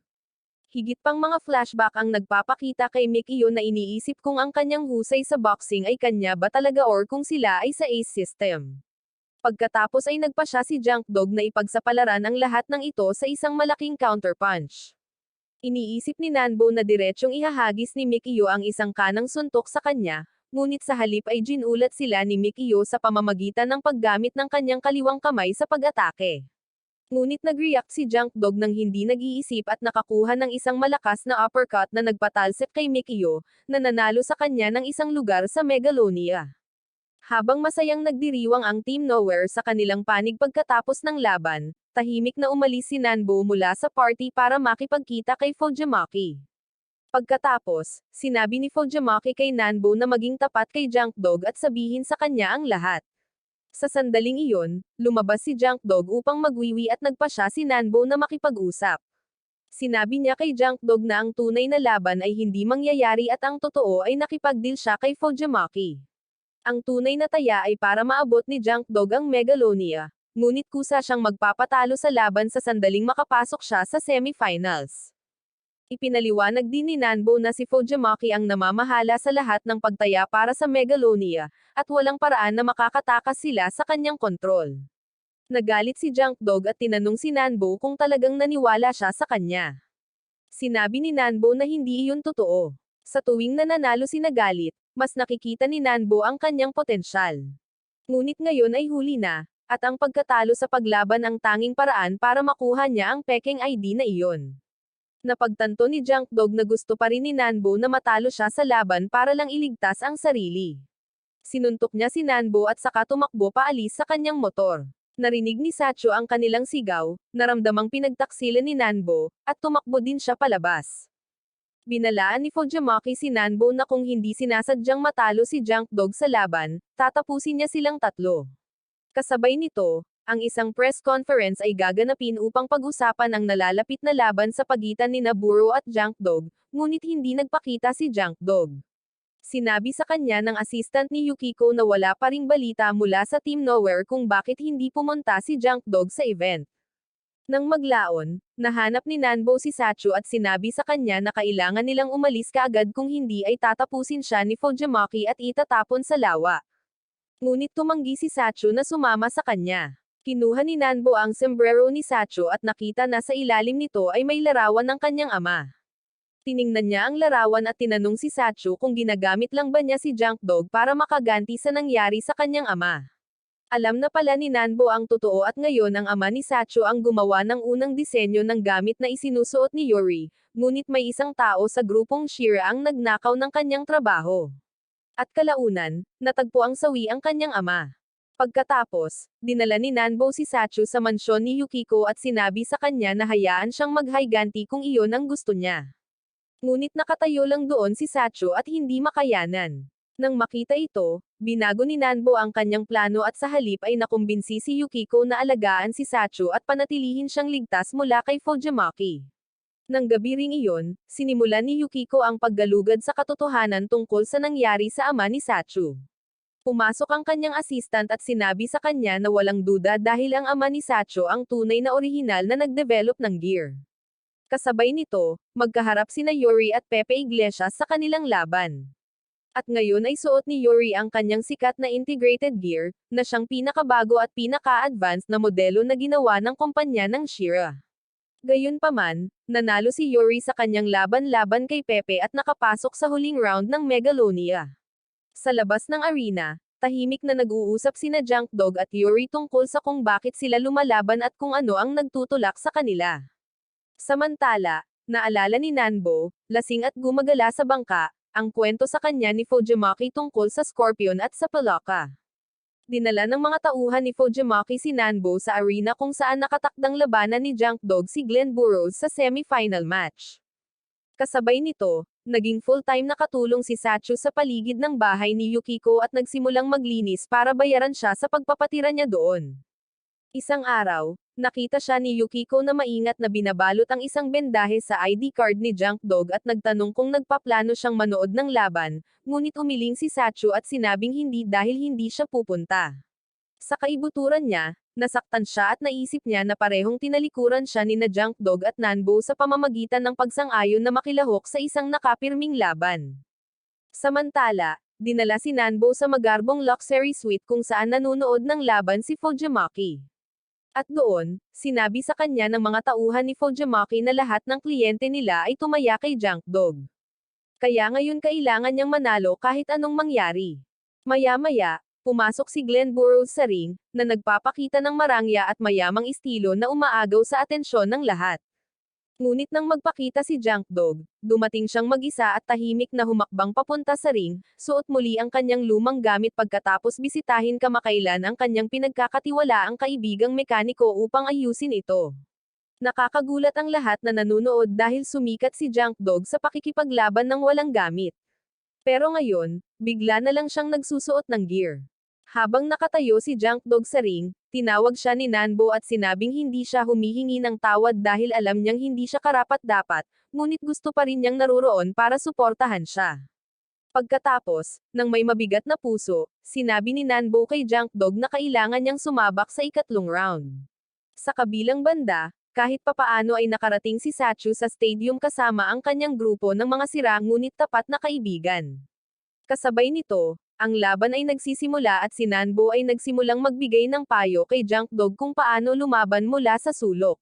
Higit pang mga flashback ang nagpapakita kay Mikio na iniisip kung ang kanyang husay sa boxing ay kanya ba talaga or kung sila ay sa Ace system. Pagkatapos ay nagpa siya si Junk Dog na ipagsapalaran ang lahat ng ito sa isang malaking counterpunch. Iniisip ni Nanbo na diretsyong ihahagis ni Mikio ang isang kanang suntok sa kanya, ngunit sa halip ay ginulat sila ni Mikio sa pamamagitan ng paggamit ng kanyang kaliwang kamay sa pag-atake. Ngunit nag-react si Junk Dog nang hindi nag-iisip at nakakuha ng isang malakas na uppercut na nagpatalsik kay Mikio, na nanalo sa kanya ng isang lugar sa Megalonia. Habang masayang nagdiriwang ang Team Nowhere sa kanilang panig pagkatapos ng laban, tahimik na umalis si Nanbo mula sa party para makipagkita kay Fujimaki. Pagkatapos, sinabi ni Fujimaki kay Nanbo na maging tapat kay Junk Dog at sabihin sa kanya ang lahat. Sa sandaling iyon, lumabas si Junk Dog upang magwiwi at nagpa siya si Nanbo na makipag-usap. Sinabi niya kay Junk Dog na ang tunay na laban ay hindi mangyayari at ang totoo ay nakipag-deal siya kay Fujimaki. Ang tunay na taya ay para maabot ni Junk Dog ang Megalonia, ngunit kusa siyang magpapatalo sa laban sa sandaling makapasok siya sa semifinals. Ipinaliwanag din ni Nanbo na si Fujimaki ang namamahala sa lahat ng pagtaya para sa Megalonia, at walang paraan na makakatakas sila sa kanyang kontrol. Nagalit si Junk Dog at tinanong si Nanbo kung talagang naniwala siya sa kanya. Sinabi ni Nanbo na hindi iyon totoo. Sa tuwing nananalo si Nagalit, mas nakikita ni Nanbo ang kanyang potensyal. Ngunit ngayon ay huli na, at ang pagkatalo sa paglaban ang tanging paraan para makuha niya ang peking ID na iyon. Napagtanto ni Junk Dog na gusto pa rin ni Nanbo na matalo siya sa laban para lang iligtas ang sarili. Sinuntok niya si Nanbo at saka tumakbo paalis sa kanyang motor. Narinig ni Sacho ang kanilang sigaw, naramdamang pinagtaksilan ni Nanbo, at tumakbo din siya palabas. Binalaan ni Fujimaki si Nanbo na kung hindi sinasadyang matalo si Junk Dog sa laban, tatapusin niya silang tatlo. Kasabay nito, ang isang press conference ay gaganapin upang pag-usapan ang nalalapit na laban sa pagitan ni Burrow at Junk Dog, ngunit hindi nagpakita si Junk Dog. Sinabi sa kanya ng assistant ni Yukiko na wala pa ring balita mula sa Team Nowhere kung bakit hindi pumunta si Junk Dog sa event. Nang maglaon, nahanap ni Nanbo si Sacho at sinabi sa kanya na kailangan nilang umalis kaagad kung hindi ay tatapusin siya ni Fujimaki at itatapon sa lawa. Ngunit tumanggi si Sacho na sumama sa kanya. Kinuha ni Nanbo ang sombrero ni Sacho at nakita na sa ilalim nito ay may larawan ng kanyang ama. Tiningnan niya ang larawan at tinanong si Sacho kung ginagamit lang ba niya si Junk Dog para makaganti sa nangyari sa kanyang ama. Alam na pala ni Nanbo ang totoo at ngayon ang ama ni Sacho ang gumawa ng unang disenyo ng gamit na isinusuot ni Yuri, ngunit may isang tao sa grupong Shira ang nagnakaw ng kanyang trabaho. At kalaunan, natagpo ang sawi ang kanyang ama. Pagkatapos, dinala ni Nanbo si Sacho sa mansyon ni Yukiko at sinabi sa kanya na hayaan siyang maghiganti kung iyon ang gusto niya. Ngunit nakatayo lang doon si Sacho at hindi makayanan. Nang makita ito, binago ni Nanbo ang kanyang plano at sa halip ay nakumbinsi si Yukiko na alagaan si Sacho at panatilihin siyang ligtas mula kay Fujimaki. Nang gabi ring iyon, sinimulan ni Yukiko ang paggalugad sa katotohanan tungkol sa nangyari sa ama ni Sacho. Pumasok ang kanyang assistant at sinabi sa kanya na walang duda dahil ang ama ni Sacho ang tunay na orihinal na nagdevelop ng gear. Kasabay nito, magkaharap sina Yuri at Pepe Iglesias sa kanilang laban. At ngayon ay suot ni Yuri ang kanyang sikat na integrated gear, na siyang pinakabago at pinaka-advanced na modelo na ginawa ng kumpanya ng Shira. Gayunpaman, nanalo si Yuri sa kanyang laban-laban kay Pepe at nakapasok sa huling round ng Megalonia. Sa labas ng arena, tahimik na nag-uusap sina Junk Dog at Yuri tungkol sa kung bakit sila lumalaban at kung ano ang nagtutulak sa kanila. Samantala, naalala ni Nanbo, lasing at gumagala sa bangka, ang kwento sa kanya ni Fujimaki tungkol sa Scorpion at sa Palaka. Dinala ng mga tauhan ni Fujimaki si Nanbo sa arena kung saan nakatakdang labanan ni Junk Dog si Glenn Burrows sa semi-final match. Kasabay nito, naging full-time na katulong si Sacho sa paligid ng bahay ni Yukiko at nagsimulang maglinis para bayaran siya sa pagpapatira niya doon. Isang araw, nakita siya ni Yukiko na maingat na binabalot ang isang bendahe sa ID card ni Junk Dog at nagtanong kung nagpaplano siyang manood ng laban, ngunit umiling si Sacho at sinabing hindi dahil hindi siya pupunta. Sa kaibuturan niya, nasaktan siya at naisip niya na parehong tinalikuran siya ni na Junk Dog at Nanbo sa pamamagitan ng pagsang-ayon na makilahok sa isang nakapirming laban. Samantala, dinala si Nanbo sa magarbong luxury suite kung saan nanunood ng laban si Fujimaki. At doon, sinabi sa kanya ng mga tauhan ni Fujimaki na lahat ng kliyente nila ay tumaya kay Junk Dog. Kaya ngayon kailangan niyang manalo kahit anong mangyari. Maya-maya, pumasok si Glenn Burrows sa ring, na nagpapakita ng marangya at mayamang estilo na umaagaw sa atensyon ng lahat. Ngunit nang magpakita si Junk Dog, dumating siyang mag-isa at tahimik na humakbang papunta sa ring, suot muli ang kanyang lumang gamit pagkatapos bisitahin kamakailan ang kanyang pinagkakatiwalaang kaibigang mekaniko upang ayusin ito. Nakakagulat ang lahat na nanunood dahil sumikat si Junk Dog sa pakikipaglaban ng walang gamit. Pero ngayon, bigla na lang siyang nagsusuot ng gear. Habang nakatayo si Junk Dog sa ring, tinawag siya ni Nanbo at sinabing hindi siya humihingi ng tawad dahil alam niyang hindi siya karapat-dapat, ngunit gusto pa rin niyang naruroon para suportahan siya. Pagkatapos, nang may mabigat na puso, sinabi ni Nanbo kay Junk Dog na kailangan niyang sumabak sa ikatlong round. Sa kabilang banda, kahit papaano ay nakarating si Sacho sa stadium kasama ang kanyang grupo ng mga sira ngunit tapat na kaibigan. Kasabay nito, ang laban ay nagsisimula at si Nanbo ay nagsimulang magbigay ng payo kay Junk Dog kung paano lumaban mula sa sulok.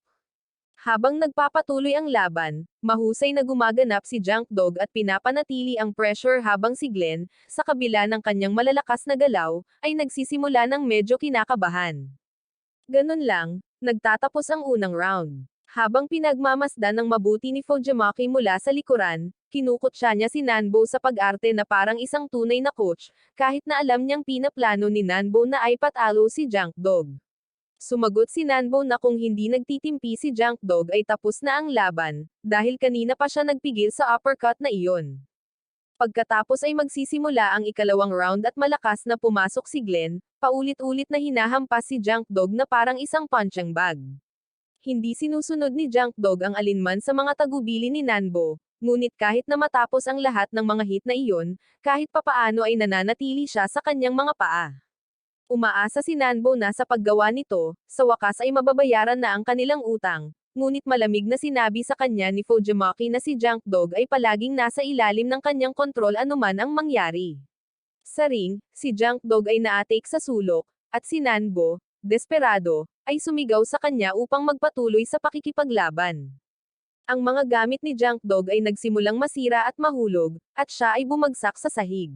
Habang nagpapatuloy ang laban, mahusay na gumaganap si Junk Dog at pinapanatili ang pressure habang si Glenn, sa kabila ng kanyang malalakas na galaw, ay nagsisimula ng medyo kinakabahan. Ganun lang, nagtatapos ang unang round. Habang pinagmamasdan ng mabuti ni Fujimaki mula sa likuran, kinukutya niya si Nanbo sa pag-arte na parang isang tunay na coach, kahit na alam niyang pinaplano ni Nanbo na ay patalo si Junk Dog. Sumagot si Nanbo na kung hindi nagtitimpi si Junk Dog ay tapos na ang laban, dahil kanina pa siya nagpigil sa uppercut na iyon. Pagkatapos ay magsisimula ang ikalawang round at malakas na pumasok si Glenn, paulit-ulit na hinahampas si Junk Dog na parang isang punching bag. Hindi sinusunod ni Junk Dog ang alinman sa mga tagubili ni Nanbo, ngunit kahit na matapos ang lahat ng mga hit na iyon, kahit papaano ay nananatili siya sa kanyang mga paa. Umaasa si Nanbo na sa paggawa nito, sa wakas ay mababayaran na ang kanilang utang, ngunit malamig na sinabi sa kanya ni Fujimaki na si Junk Dog ay palaging nasa ilalim ng kanyang kontrol anuman ang mangyari. Sa ring, si Junk Dog ay naatik sa sulok, at si Nanbo, desperado, ay sumigaw sa kanya upang magpatuloy sa pakikipaglaban. Ang mga gamit ni Junk Dog ay nagsimulang masira at mahulog, at siya ay bumagsak sa sahig.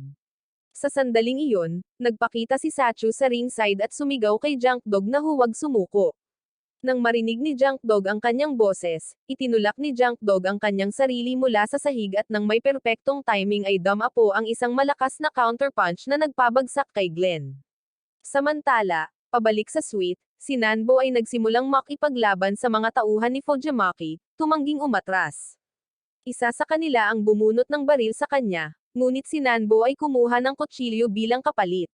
Sa sandaling iyon, nagpakita si Sachu sa ringside at sumigaw kay Junk Dog na huwag sumuko. Nang marinig ni Junk Dog ang kanyang boses, itinulak ni Junk Dog ang kanyang sarili mula sa sahig at nang may perpektong timing ay dumapo ang isang malakas na counterpunch na nagpabagsak kay Glenn. Samantala, pabalik sa suite, si Nanbo ay nagsimulang makipaglaban sa mga tauhan ni Fujimaki, tumangging umatras. Isa sa kanila ang bumunot ng baril sa kanya, ngunit si Nanbo ay kumuha ng kutsilyo bilang kapalit.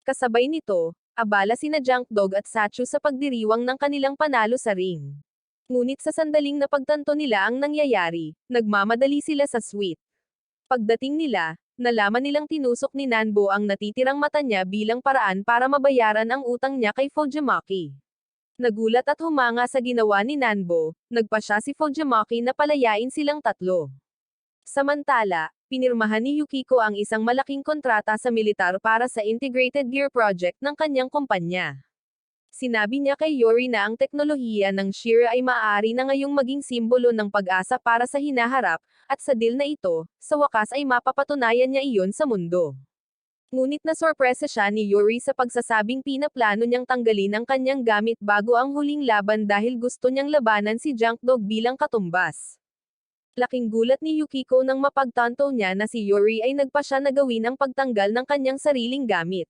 Kasabay nito, abala sina Junk Dog at Sachu sa pagdiriwang ng kanilang panalo sa ring. Ngunit sa sandaling napagtanto nila ang nangyayari, nagmamadali sila sa suite. Pagdating nila, nalaman nilang tinusok ni Nanbo ang natitirang mata niya bilang paraan para mabayaran ang utang niya kay Fujimaki. Nagulat at humanga sa ginawa ni Nanbo, nagpa siya si Fujimaki na palayain silang tatlo. Samantala, pinirmahan ni Yukiko ang isang malaking kontrata sa militar para sa Integrated Gear Project ng kanyang kumpanya. Sinabi niya kay Yori na ang teknolohiya ng Shira ay maaari na ngayong maging simbolo ng pag-asa para sa hinaharap, at sa deal na ito, sa wakas ay mapapatunayan niya iyon sa mundo. Ngunit nasorpresa siya ni Yori sa pagsasabing pinaplano niyang tanggalin ang kanyang gamit bago ang huling laban dahil gusto niyang labanan si Junk Dog bilang katumbas. Laking gulat ni Yukiko nang mapagtanto niya na si Yori ay nagpa siya na gawin ang pagtanggal ng kanyang sariling gamit.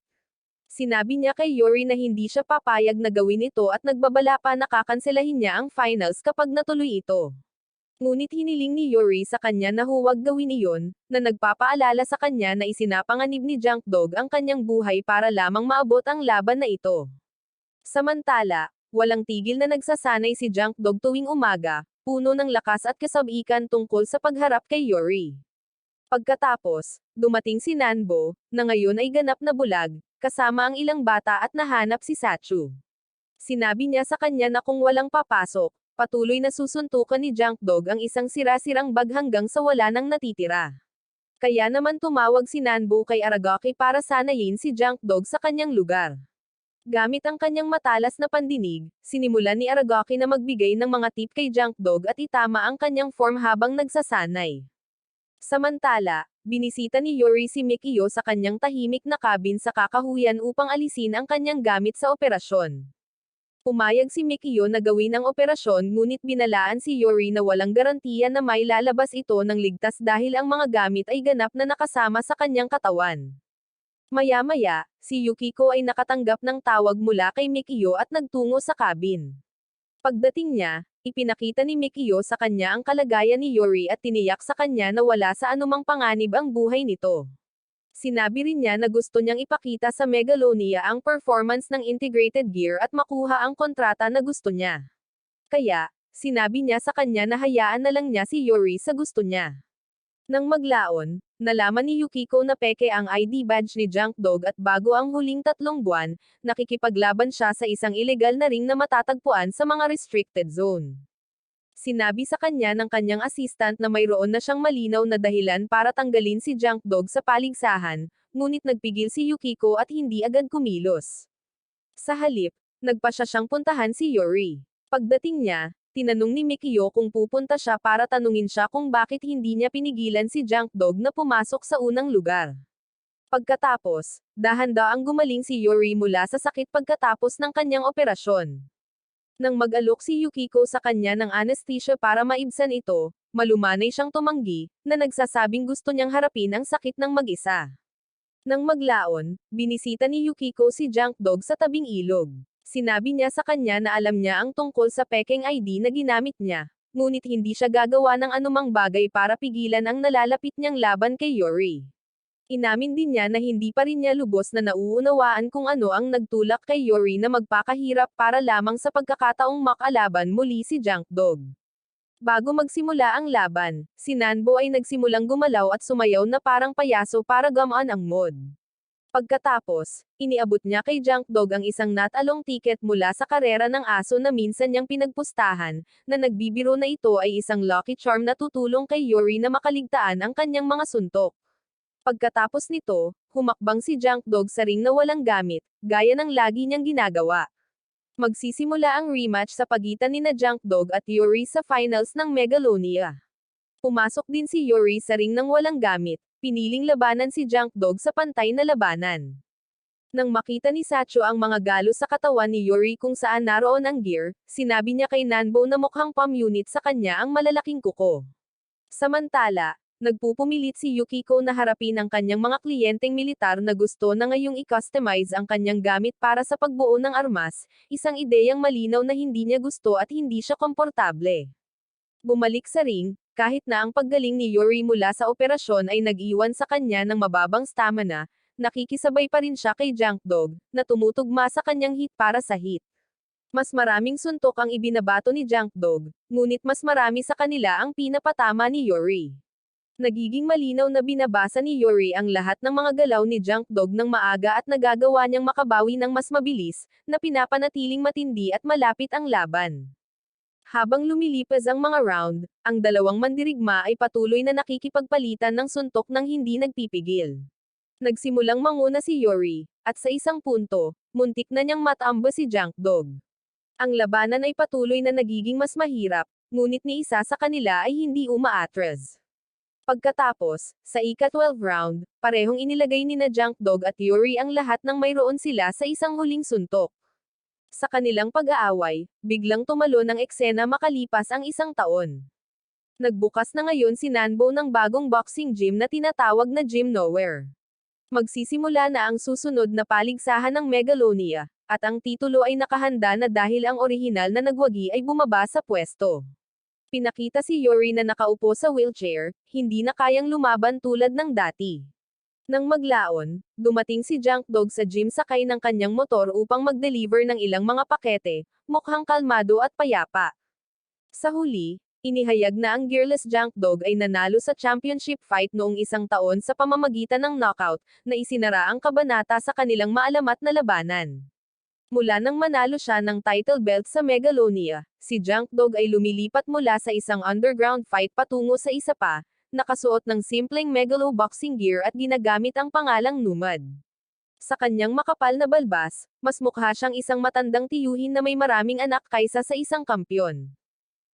Sinabi niya kay Yori na hindi siya papayag na gawin ito at nagbabala pa na kakanselahin niya ang finals kapag natuloy ito. Ngunit hiniling ni Yori sa kanya na huwag gawin iyon, na nagpapaalala sa kanya na isinapanganib ni Junk Dog ang kanyang buhay para lamang maabot ang laban na ito. Samantala, walang tigil na nagsasanay si Junk Dog tuwing umaga, puno ng lakas at kasabikan tungkol sa pagharap kay Yori. Pagkatapos, dumating si Nanbo, na ngayon ay ganap na bulag, kasama ang ilang bata at nahanap si Sachu. Sinabi niya sa kanya na kung walang papasok, patuloy na susuntukan ni Junk Dog ang isang sira-sirang bag hanggang sa wala nang natitira. Kaya naman tumawag si Nanbo kay Aragaki para sanayin si Junk Dog sa kanyang lugar. Gamit ang kanyang matalas na pandinig, sinimulan ni Aragaki na magbigay ng mga tip kay Junk Dog at itama ang kanyang form habang nagsasanay. Samantala, binisita ni Yori si Mikio sa kanyang tahimik na cabin sa kakahuyan upang alisin ang kanyang gamit sa operasyon. Pumayag si Mikio na gawin ang operasyon ngunit binalaan si Yori na walang garantiya na may lalabas ito ng ligtas dahil ang mga gamit ay ganap na nakasama sa kanyang katawan. Maya-maya, si Yukiko ay nakatanggap ng tawag mula kay Mikio at nagtungo sa cabin. Pagdating niya, ipinakita ni Mikio sa kanya ang kalagayan ni Yori at tiniyak sa kanya na wala sa anumang panganib ang buhay nito. Sinabi rin niya na gusto niyang ipakita sa Megalonia ang performance ng Integrated Gear at makuha ang kontrata na gusto niya. Kaya, sinabi niya sa kanya na hayaan na lang niya si Yori sa gusto niya. Nang maglaon, nalaman ni Yukiko na peke ang ID badge ni Junk Dog at bago ang huling 3 buwan, nakikipaglaban siya sa isang ilegal na ring na matatagpuan sa mga restricted zone. Sinabi sa kanya ng kanyang assistant na mayroon na siyang malinaw na dahilan para tanggalin si Junk Dog sa paligsahan, ngunit nagpigil si Yukiko at hindi agad kumilos. Sa halip, nagpa siya siyang puntahan si Yori. Pagdating niya, tinanong ni Mikio kung pupunta siya para tanungin siya kung bakit hindi niya pinigilan si Junk Dog na pumasok sa unang lugar. Pagkatapos, dahan-daang gumaling si Yori mula sa sakit pagkatapos ng kanyang operasyon. Nang mag-alok si Yukiko sa kanya ng anesthesia para maibsan ito, malumanay siyang tumanggi, na nagsasabing gusto niyang harapin ang sakit ng mag-isa. Nang maglaon, binisita ni Yukiko si Junk Dog sa tabing ilog. Sinabi niya sa kanya na alam niya ang tungkol sa pekeng ID na ginamit niya, ngunit hindi siya gagawa ng anumang bagay para pigilan ang nalalapit niyang laban kay Yuri. Inamin din niya na hindi pa rin niya lubos na nauunawaan kung ano ang nagtulak kay Yuri na magpakahirap para lamang sa pagkakataong makalaban muli si Junk Dog. Bago magsimula ang laban, si Nanbo ay nagsimulang gumalaw at sumayaw na parang payaso para gamaan ang mood. Pagkatapos, iniabot niya kay Junk Dog ang isang natalong tiket mula sa karera ng aso na minsan niyang pinagpustahan, na nagbibiro na ito ay isang lucky charm na tutulong kay Yuri na makaligtaan ang kanyang mga suntok. Pagkatapos nito, humakbang si Junk Dog sa ring na walang gamit, gaya ng lagi niyang ginagawa. Magsisimula ang rematch sa pagitan ni Junk Dog at Yuri sa finals ng Megalonia. Pumasok din si Yuri sa ring ng walang gamit, piniling labanan si Junk Dog sa pantay na labanan. Nang makita ni Sacho ang mga galos sa katawan ni Yuri kung saan naroon ang gear, sinabi niya kay Nanbo na mukhang palm unit sa kanya ang malalaking kuko. Samantala, nagpupumilit si Yukiko na harapin ang kanyang mga kliyenteng militar na gusto na ngayong i-customize ang kanyang gamit para sa pagbuo ng armas, isang ideyang malinaw na hindi niya gusto at hindi siya komportable. Bumalik sa ring, kahit na ang paggaling ni Yuri mula sa operasyon ay nag-iwan sa kanya ng mababang stamina, nakikisabay pa rin siya kay Junk Dog, na tumutugma sa kanyang hit para sa hit. Mas maraming suntok ang ibinabato ni Junk Dog, ngunit mas marami sa kanila ang pinapatama ni Yuri. Nagiging malinaw na binabasa ni Yuri ang lahat ng mga galaw ni Junk Dog ng maaga at nagagawa niyang makabawi ng mas mabilis, na pinapanatiling matindi at malapit ang laban. Habang lumilipas ang mga round, ang dalawang mandirigma ay patuloy na nakikipagpalitan ng suntok nang hindi nagpipigil. Nagsimulang manguna si Yuri, at sa isang punto, muntik na niyang matamba si Junk Dog. Ang labanan ay patuloy na nagiging mas mahirap, ngunit ni isa sa kanila ay hindi umaatras. Pagkatapos, sa ika-12 round, parehong inilagay ni Junk Dog at Yuri ang lahat ng mayroon sila sa isang huling suntok. Sa kanilang pag-aaway, biglang tumalo ng eksena makalipas ang isang taon. Nagbukas na ngayon si Nanbo ng bagong boxing gym na tinatawag na Gym Nowhere. Magsisimula na ang susunod na paligsahan ng Megalonia, at ang titulo ay nakahanda na dahil ang orihinal na nagwagi ay bumaba sa pwesto. Pinakita si Yuri na nakaupo sa wheelchair, hindi na kayang lumaban tulad ng dati. Nang maglaon, dumating si Junk Dog sa gym sakay ng kanyang motor upang mag-deliver ng ilang mga pakete, mukhang kalmado at payapa. Sa huli, inihayag na ang gearless Junk Dog ay nanalo sa championship fight noong isang taon sa pamamagitan ng knockout, na isinara ang kabanata sa kanilang maalamat na labanan. Mula nang manalo siya ng title belt sa Megalonia, si Junk Dog ay lumilipat mula sa isang underground fight patungo sa isa pa, nakasuot ng simpleng megalo boxing gear at ginagamit ang pangalang Numad. Sa kanyang makapal na balbas, mas mukha siyang isang matandang tiyuhin na may maraming anak kaysa sa isang kampyon.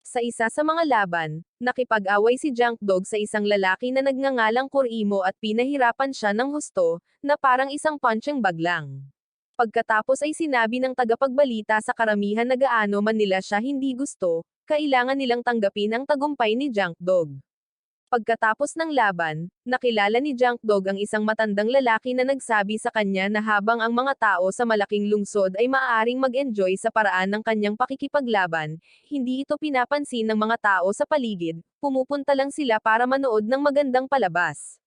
Sa isa sa mga laban, nakipag-away si Junk Dog sa isang lalaki na nagngangalang Kurimo at pinahirapan siya ng husto, na parang isang punching bag lang. Pagkatapos ay sinabi ng tagapagbalita sa karamihan na gaano man nila siya hindi gusto, kailangan nilang tanggapin ang tagumpay ni Junk Dog. Pagkatapos ng laban, nakilala ni Junk Dog ang isang matandang lalaki na nagsabi sa kanya na habang ang mga tao sa malaking lungsod ay maaaring mag-enjoy sa paraan ng kanyang pakikipaglaban, hindi ito pinapansin ng mga tao sa paligid, pumupunta lang sila para manood ng magandang palabas.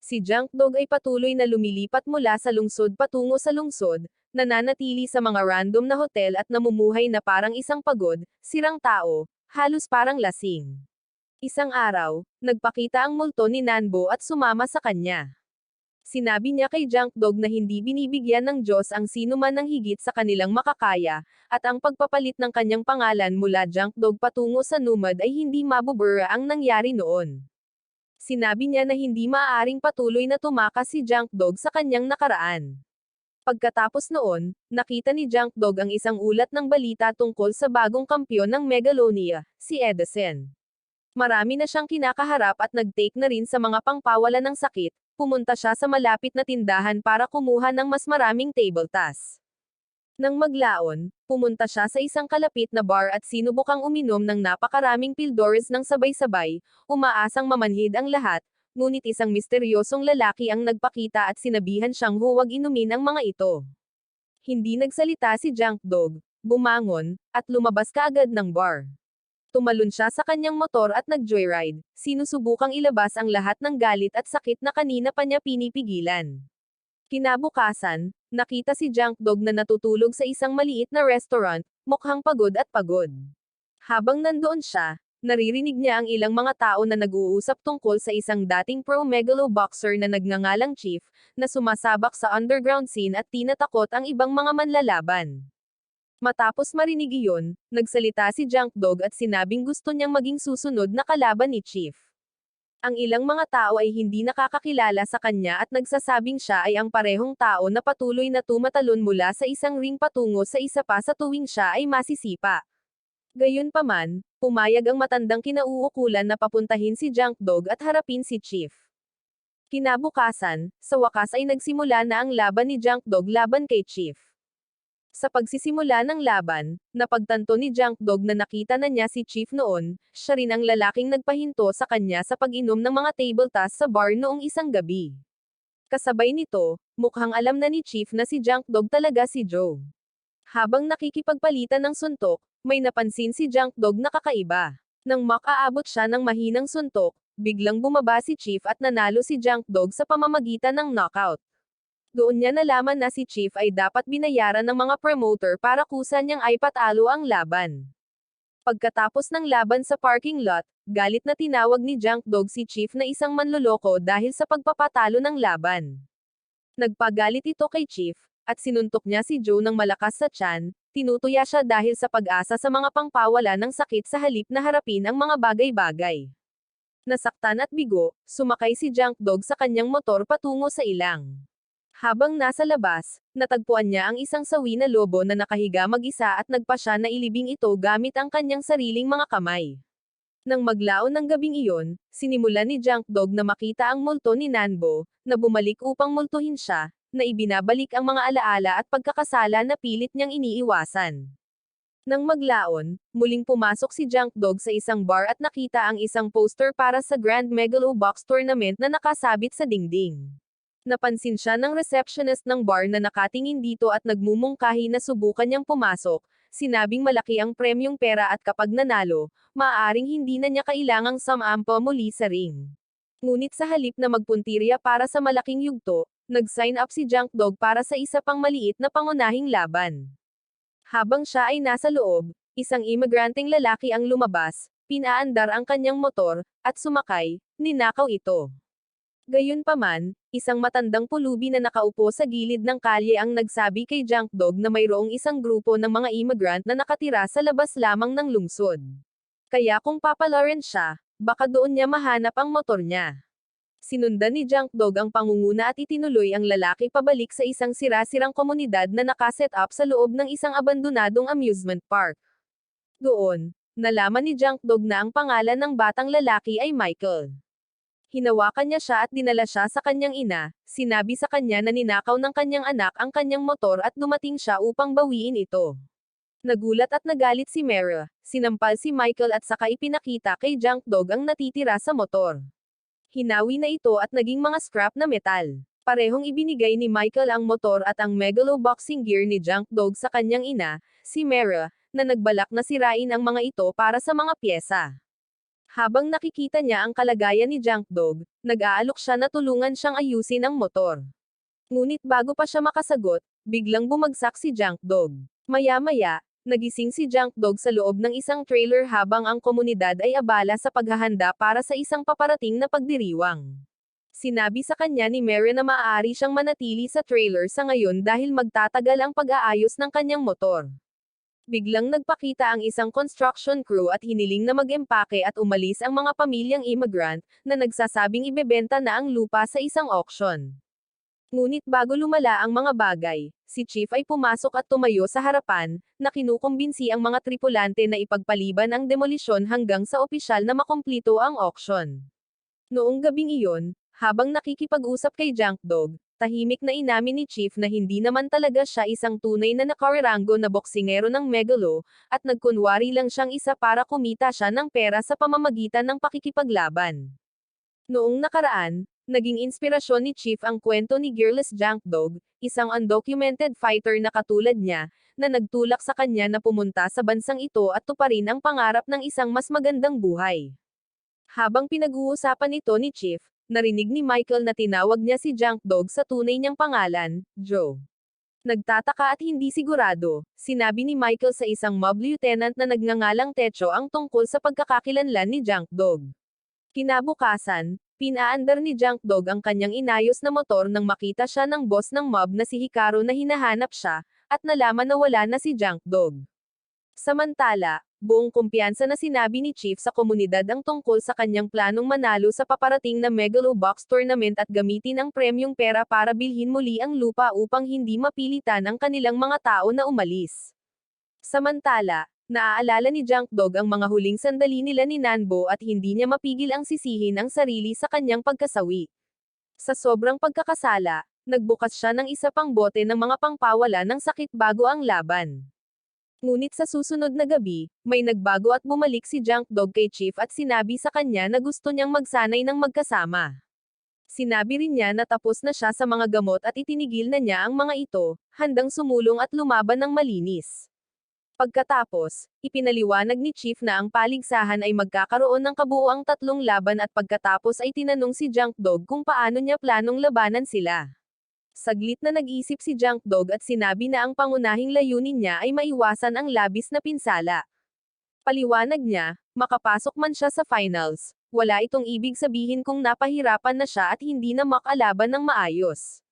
Si Junk Dog ay patuloy na lumilipat mula sa lungsod patungo sa lungsod, nananatili sa mga random na hotel at namumuhay na parang isang pagod, sirang tao, halos parang lasing. Isang araw, nagpakita ang multo ni Nanbo at sumama sa kanya. Sinabi niya kay Junk Dog na hindi binibigyan ng Diyos ang sinuman ng higit sa kanilang makakaya, at ang pagpapalit ng kanyang pangalan mula Junk Dog patungo sa Numad ay hindi mabubura ang nangyari noon. Sinabi niya na hindi maaaring patuloy na tumakas si Junk Dog sa kanyang nakaraan. Pagkatapos noon, nakita ni Junk Dog ang isang ulat ng balita tungkol sa bagong kampyon ng Megalonia, si Edison. Marami na siyang kinakaharap at nag-take na rin sa mga pangpawalan ng sakit, pumunta siya sa malapit na tindahan para kumuha ng mas maraming table tas. Nang maglaon, pumunta siya sa isang kalapit na bar at sinubukang uminom ng napakaraming pildores ng sabay-sabay, umaasang mamanhid ang lahat, ngunit isang misteryosong lalaki ang nagpakita at sinabihan siyang huwag inumin ang mga ito. Hindi nagsalita si Junk Dog, bumangon, at lumabas kaagad ng bar. Tumalon siya sa kanyang motor at nag-joyride, sinusubukang ilabas ang lahat ng galit at sakit na kanina pa niya pinipigilan. Kinabukasan, nakita si Junk Dog na natutulog sa isang maliit na restaurant, mukhang pagod at pagod. Habang nandoon siya, naririnig niya ang ilang mga tao na nag-uusap tungkol sa isang dating pro-megalo boxer na nagngangalang Chief, na sumasabak sa underground scene at tinatakot ang ibang mga manlalaban. Matapos marinig iyon, nagsalita si Junk Dog at sinabing gusto niyang maging susunod na kalaban ni Chief. Ang ilang mga tao ay hindi nakakakilala sa kanya at nagsasabing siya ay ang parehong tao na patuloy na tumatalon mula sa isang ring patungo sa isa pa sa tuwing siya ay masisipa. Gayunpaman, pumayag ang matandang kinauukulan na papuntahin si Junk Dog at harapin si Chief. Kinabukasan, sa wakas ay nagsimula na ang laban ni Junk Dog laban kay Chief. Sa pagsisimula ng laban, napagtanto ni Junk Dog na nakita na niya si Chief noon, siya rin ang lalaking nagpahinto sa kanya sa pag-inom ng mga table toss sa bar noong isang gabi. Kasabay nito, mukhang alam na ni Chief na si Junk Dog talaga si Joe. Habang nakikipagpalitan ng suntok, may napansin si Junk Dog na kakaiba. Nang makaabot siya ng mahinang suntok, biglang bumaba si Chief at nanalo si Junk Dog sa pamamagitan ng knockout. Doon niya nalaman na si Chief ay dapat binayaran ng mga promoter para kusa niyang ay patalo ang laban. Pagkatapos ng laban sa parking lot, galit na tinawag ni Junk Dog si Chief na isang manloloko dahil sa pagpapatalo ng laban. Nagpagalit ito kay Chief, at sinuntok niya si Joe ng malakas sa tiyan, tinutuya siya dahil sa pag-asa sa mga pangpawala ng sakit sa halip na harapin ang mga bagay-bagay. Nasaktan at bigo, sumakay si Junk Dog sa kanyang motor patungo sa ilang. Habang nasa labas, natagpuan niya ang isang sawi na lobo na nakahiga mag-isa at nagpa siya na ilibing ito gamit ang kanyang sariling mga kamay. Nang maglaon ng gabing iyon, sinimulan ni Junk Dog na makita ang multo ni Nanbo, na bumalik upang multuhin siya, na ibinabalik ang mga alaala at pagkakasala na pilit niyang iniiwasan. Nang maglaon, muling pumasok si Junk Dog sa isang bar at nakita ang isang poster para sa Grand Megalo Box Tournament na nakasabit sa dingding. Napansin siya ng receptionist ng bar na nakatingin dito at nagmumungkahi na subukan niyang pumasok, sinabing malaki ang premyong pera at kapag nanalo, maaaring hindi na niya kailangang sumampa muli sa ring. Ngunit sa halip na magpuntirya para sa malaking yugto, nag-sign up si Junk Dog para sa isa pang maliit na pangunahing laban. Habang siya ay nasa loob, isang imigranteng lalaki ang lumabas, pinaandar ang kanyang motor, at sumakay, ninakaw ito. Gayunpaman, isang matandang pulubi na nakaupo sa gilid ng kalye ang nagsabi kay Junk Dog na mayroong isang grupo ng mga immigrant na nakatira sa labas lamang ng lungsod. Kaya kung papalaran siya, baka doon niya mahanap ang motor niya. Sinundan ni Junk Dog ang pangunguna at itinuloy ang lalaki pabalik sa isang sira-sirang komunidad na nakaset up sa loob ng isang abandonadong amusement park. Doon, nalaman ni Junk Dog na ang pangalan ng batang lalaki ay Michael. Hinawakan niya siya at dinala siya sa kanyang ina, sinabi sa kanya na ninakaw ng kanyang anak ang kanyang motor at dumating siya upang bawiin ito. Nagulat at nagalit si Mara, sinampal si Michael at saka ipinakita kay Junk Dog ang natitira sa motor. Hinawi na ito at naging mga scrap na metal. Parehong ibinigay ni Michael ang motor at ang megalo boxing gear ni Junk Dog sa kanyang ina, si Mara, na nagbalak na sirain ang mga ito para sa mga pyesa. Habang nakikita niya ang kalagayan ni Junk Dog, nag-aalok siya na tulungan siyang ayusin ang motor. Ngunit bago pa siya makasagot, biglang bumagsak si Junk Dog. Maya-maya, nagising si Junk Dog sa loob ng isang trailer habang ang komunidad ay abala sa paghahanda para sa isang paparating na pagdiriwang. Sinabi sa kanya ni Mary na maaari siyang manatili sa trailer sa ngayon dahil magtatagal ang pag-aayos ng kanyang motor. Biglang nagpakita ang isang construction crew at hiniling na mag-empake at umalis ang mga pamilyang immigrant, na nagsasabing ibebenta na ang lupa sa isang auction. Ngunit bago lumala ang mga bagay, si Chief ay pumasok at tumayo sa harapan, na kinukumbinsi ang mga tripulante na ipagpaliban ang demolisyon hanggang sa opisyal na makumplito ang auction. Noong gabing iyon, habang nakikipag-usap kay Junk Dog, tahimik na inamin ni Chief na hindi naman talaga siya isang tunay na nakarirango na boksingero ng megalo, at nagkunwari lang siyang isa para kumita siya ng pera sa pamamagitan ng pakikipaglaban. Noong nakaraan, Naging inspirasyon ni Chief ang kwento ni Gearless Junk Dog, isang undocumented fighter na katulad niya, na nagtulak sa kanya na pumunta sa bansang ito at tuparin ang pangarap ng isang mas magandang buhay. Habang pinag-uusapan ito ni Chief, narinig ni Michael na tinawag niya si Junk Dog sa tunay niyang pangalan, Joe. Nagtataka at hindi sigurado, sinabi ni Michael sa isang mob lieutenant na nagngangalang Techo ang tungkol sa pagkakakilanlan ni Junk Dog. Kinabukasan, pinaandar ni Junk Dog ang kanyang inayos na motor nang makita siya ng boss ng mob na si Hikaru na hinahanap siya, at nalaman na wala na si Junk Dog. Samantala, buong kumpiyansa na sinabi ni Chief sa komunidad ang tungkol sa kanyang planong manalo sa paparating na Megalobox tournament at gamitin ang premyong pera para bilhin muli ang lupa upang hindi mapilitan ang kanilang mga tao na umalis. Samantala, naaalala ni Junk Dog ang mga huling sandali nila ni Nanbo at hindi niya mapigil ang sisihin ang sarili sa kanyang pagkasawi. Sa sobrang pagkakasala, nagbukas siya ng isa pang bote ng mga pangpawala ng sakit bago ang laban. Ngunit sa susunod na gabi, may nagbago at bumalik si Junk Dog kay Chief at sinabi sa kanya na gusto niyang magsanay ng magkasama. Sinabi rin niya na tapos na siya sa mga gamot at itinigil na niya ang mga ito, handang sumulong at lumaban ng malinis. Pagkatapos, ipinaliwanag ni Chief na ang paligsahan ay magkakaroon ng kabuuang 3 laban at pagkatapos ay tinanong si Junk Dog kung paano niya planong labanan sila. Saglit na nag-isip si Junk Dog at sinabi na ang pangunahing layunin niya ay maiwasan ang labis na pinsala. Paliwanag niya, makapasok man siya sa finals, wala itong ibig sabihin kung napahirapan na siya at hindi na makalaban ng maayos.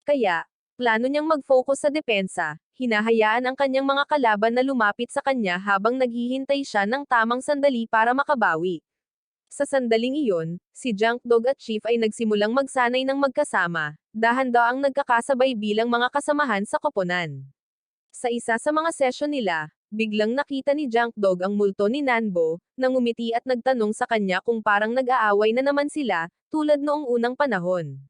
Kaya, plano niyang mag-focus sa depensa, hinahayaan ang kanyang mga kalaban na lumapit sa kanya habang naghihintay siya ng tamang sandali para makabawi. Sa sandaling iyon, si Junk Dog at Chief ay nagsimulang magsanay ng magkasama, dahan-daang nagkakasabay bilang mga kasamahan sa koponan. Sa isa sa mga sesyon nila, biglang nakita ni Junk Dog ang multo ni Nanbo, nang umiti at nagtanong sa kanya kung parang nag-aaway na naman sila, tulad noong unang panahon.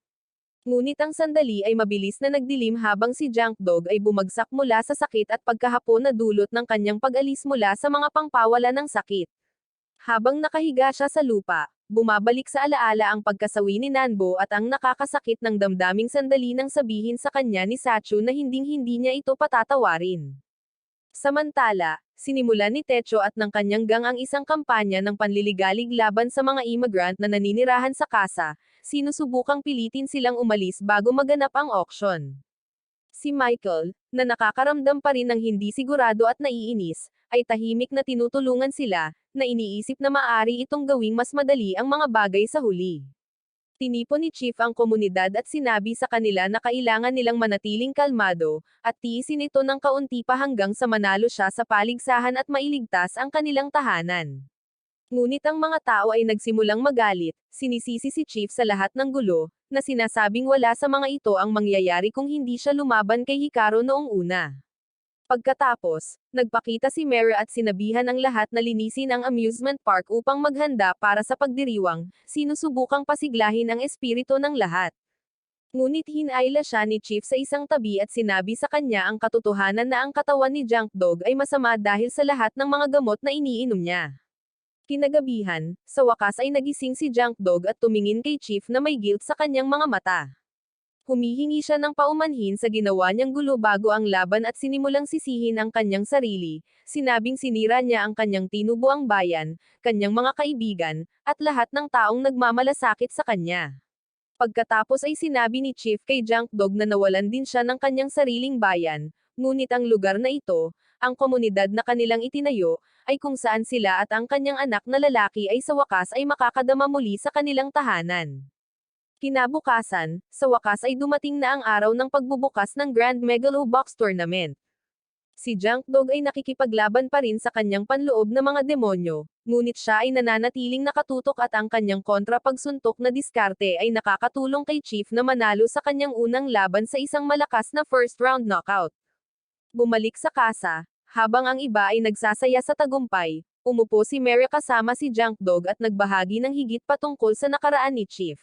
Ngunit ang sandali ay mabilis na nagdilim habang si Junk Dog ay bumagsak mula sa sakit at pagkahapon na dulot ng kanyang pag-alis mula sa mga pangpawala ng sakit. Habang nakahiga siya sa lupa, bumabalik sa alaala ang pagkasawi ni Nanbo at ang nakakasakit ng damdaming sandali nang sabihin sa kanya ni Sachu na hinding-hindi niya ito patatawarin. Samantala, sinimulan ni Techo at ng kanyang gang ang isang kampanya ng panliligalig laban sa mga immigrant na naninirahan sa kasa, sinusubukang pilitin silang umalis bago maganap ang auction. Si Michael, na nakakaramdam pa rin ng hindi sigurado at naiinis, ay tahimik na tinutulungan sila, na iniisip na maaari itong gawing mas madali ang mga bagay sa huli. Tinipon ni Chief ang komunidad at sinabi sa kanila na kailangan nilang manatiling kalmado, at tiisin ito ng kaunti pa hanggang sa manalo siya sa paligsahan at mailigtas ang kanilang tahanan. Ngunit ang mga tao ay nagsimulang magalit, sinisisi si Chief sa lahat ng gulo, na sinasabing wala sa mga ito ang mangyayari kung hindi siya lumaban kay Hikaru noong una. Pagkatapos, nagpakita si Mera at sinabihan ang lahat na linisin ang amusement park upang maghanda para sa pagdiriwang, sinusubukang pasiglahin ang espiritu ng lahat. Ngunit hinayla siya ni Chief sa isang tabi at sinabi sa kanya ang katotohanan na ang katawan ni Junk Dog ay masama dahil sa lahat ng mga gamot na iniinom niya. Kinagabihan, sa wakas ay nagising si Junk Dog at tumingin kay Chief na may guilt sa kanyang mga mata. Humihingi siya ng paumanhin sa ginawa niyang gulo bago ang laban at sinimulang sisihin ang kanyang sarili, sinabing sinira niya ang kanyang tinubuang bayan, kanyang mga kaibigan, at lahat ng taong nagmamalasakit sa kanya. Pagkatapos ay sinabi ni Chief kay Junk Dog na nawalan din siya ng kanyang sariling bayan, ngunit ang lugar na ito, ang komunidad na kanilang itinayo, ay kung saan sila at ang kanyang anak na lalaki ay sa wakas ay makakadama muli sa kanilang tahanan. Kinabukasan, sa wakas ay dumating na ang araw ng pagbubukas ng Grand Megalobox Tournament. Si Junk Dog ay nakikipaglaban pa rin sa kanyang panloob na mga demonyo, ngunit siya ay nananatiling nakatutok at ang kanyang kontra-pagsuntok na diskarte ay nakakatulong kay Chief na manalo sa kanyang unang laban sa isang malakas na first round knockout. Bumalik sa kasa, habang ang iba ay nagsasaya sa tagumpay, umupo si Mera kasama si Junk Dog at nagbahagi ng higit patungkol sa nakaraan ni Chief.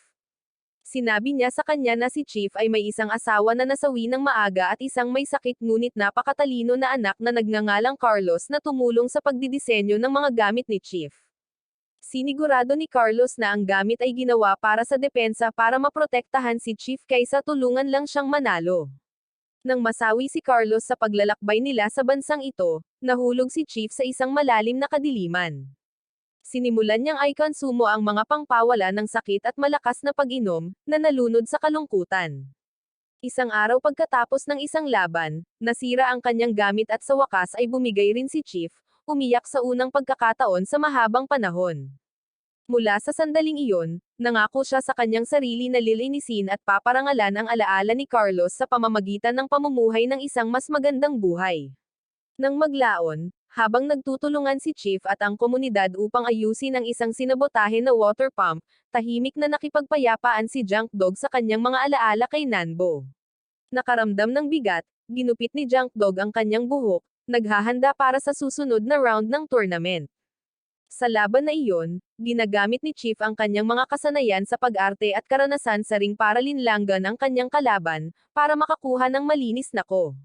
Sinabi niya sa kanya na si Chief ay may isang asawa na nasawi ng maaga at isang may sakit ngunit napakatalino na anak na nagngangalang Carlos na tumulong sa pagdidisenyo ng mga gamit ni Chief. Sinigurado ni Carlos na ang gamit ay ginawa para sa depensa para maprotektahan si Chief kaysa tulungan lang siyang manalo. Nang masawi si Carlos sa paglalakbay nila sa bansang ito, nahulog si Chief sa isang malalim na kadiliman. Sinimulan niyang i-konsumo ang mga pangpawala ng sakit at malakas na pag-inom, na nalunod sa kalungkutan. Isang araw pagkatapos ng isang laban, nasira ang kanyang gamit at sa wakas ay bumigay rin si Chief, umiyak sa unang pagkakataon sa mahabang panahon. Mula sa sandaling iyon, nangako siya sa kanyang sarili na lilinisin at paparangalan ang alaala ni Carlos sa pamamagitan ng pamumuhay ng isang mas magandang buhay. Nang maglaon, habang nagtutulungan si Chief at ang komunidad upang ayusin ang isang sinabotahe na water pump, tahimik na nakipagpayapaan si Junk Dog sa kanyang mga alaala kay Nanbo. Nakaramdam ng bigat, ginupit ni Junk Dog ang kanyang buhok, naghahanda para sa susunod na round ng tournament. Sa laban na iyon, ginagamit ni Chief ang kanyang mga kasanayan sa pag-arte at karanasan sa ring para linlanggan ang kanyang kalaban, para makakuha ng malinis na ko.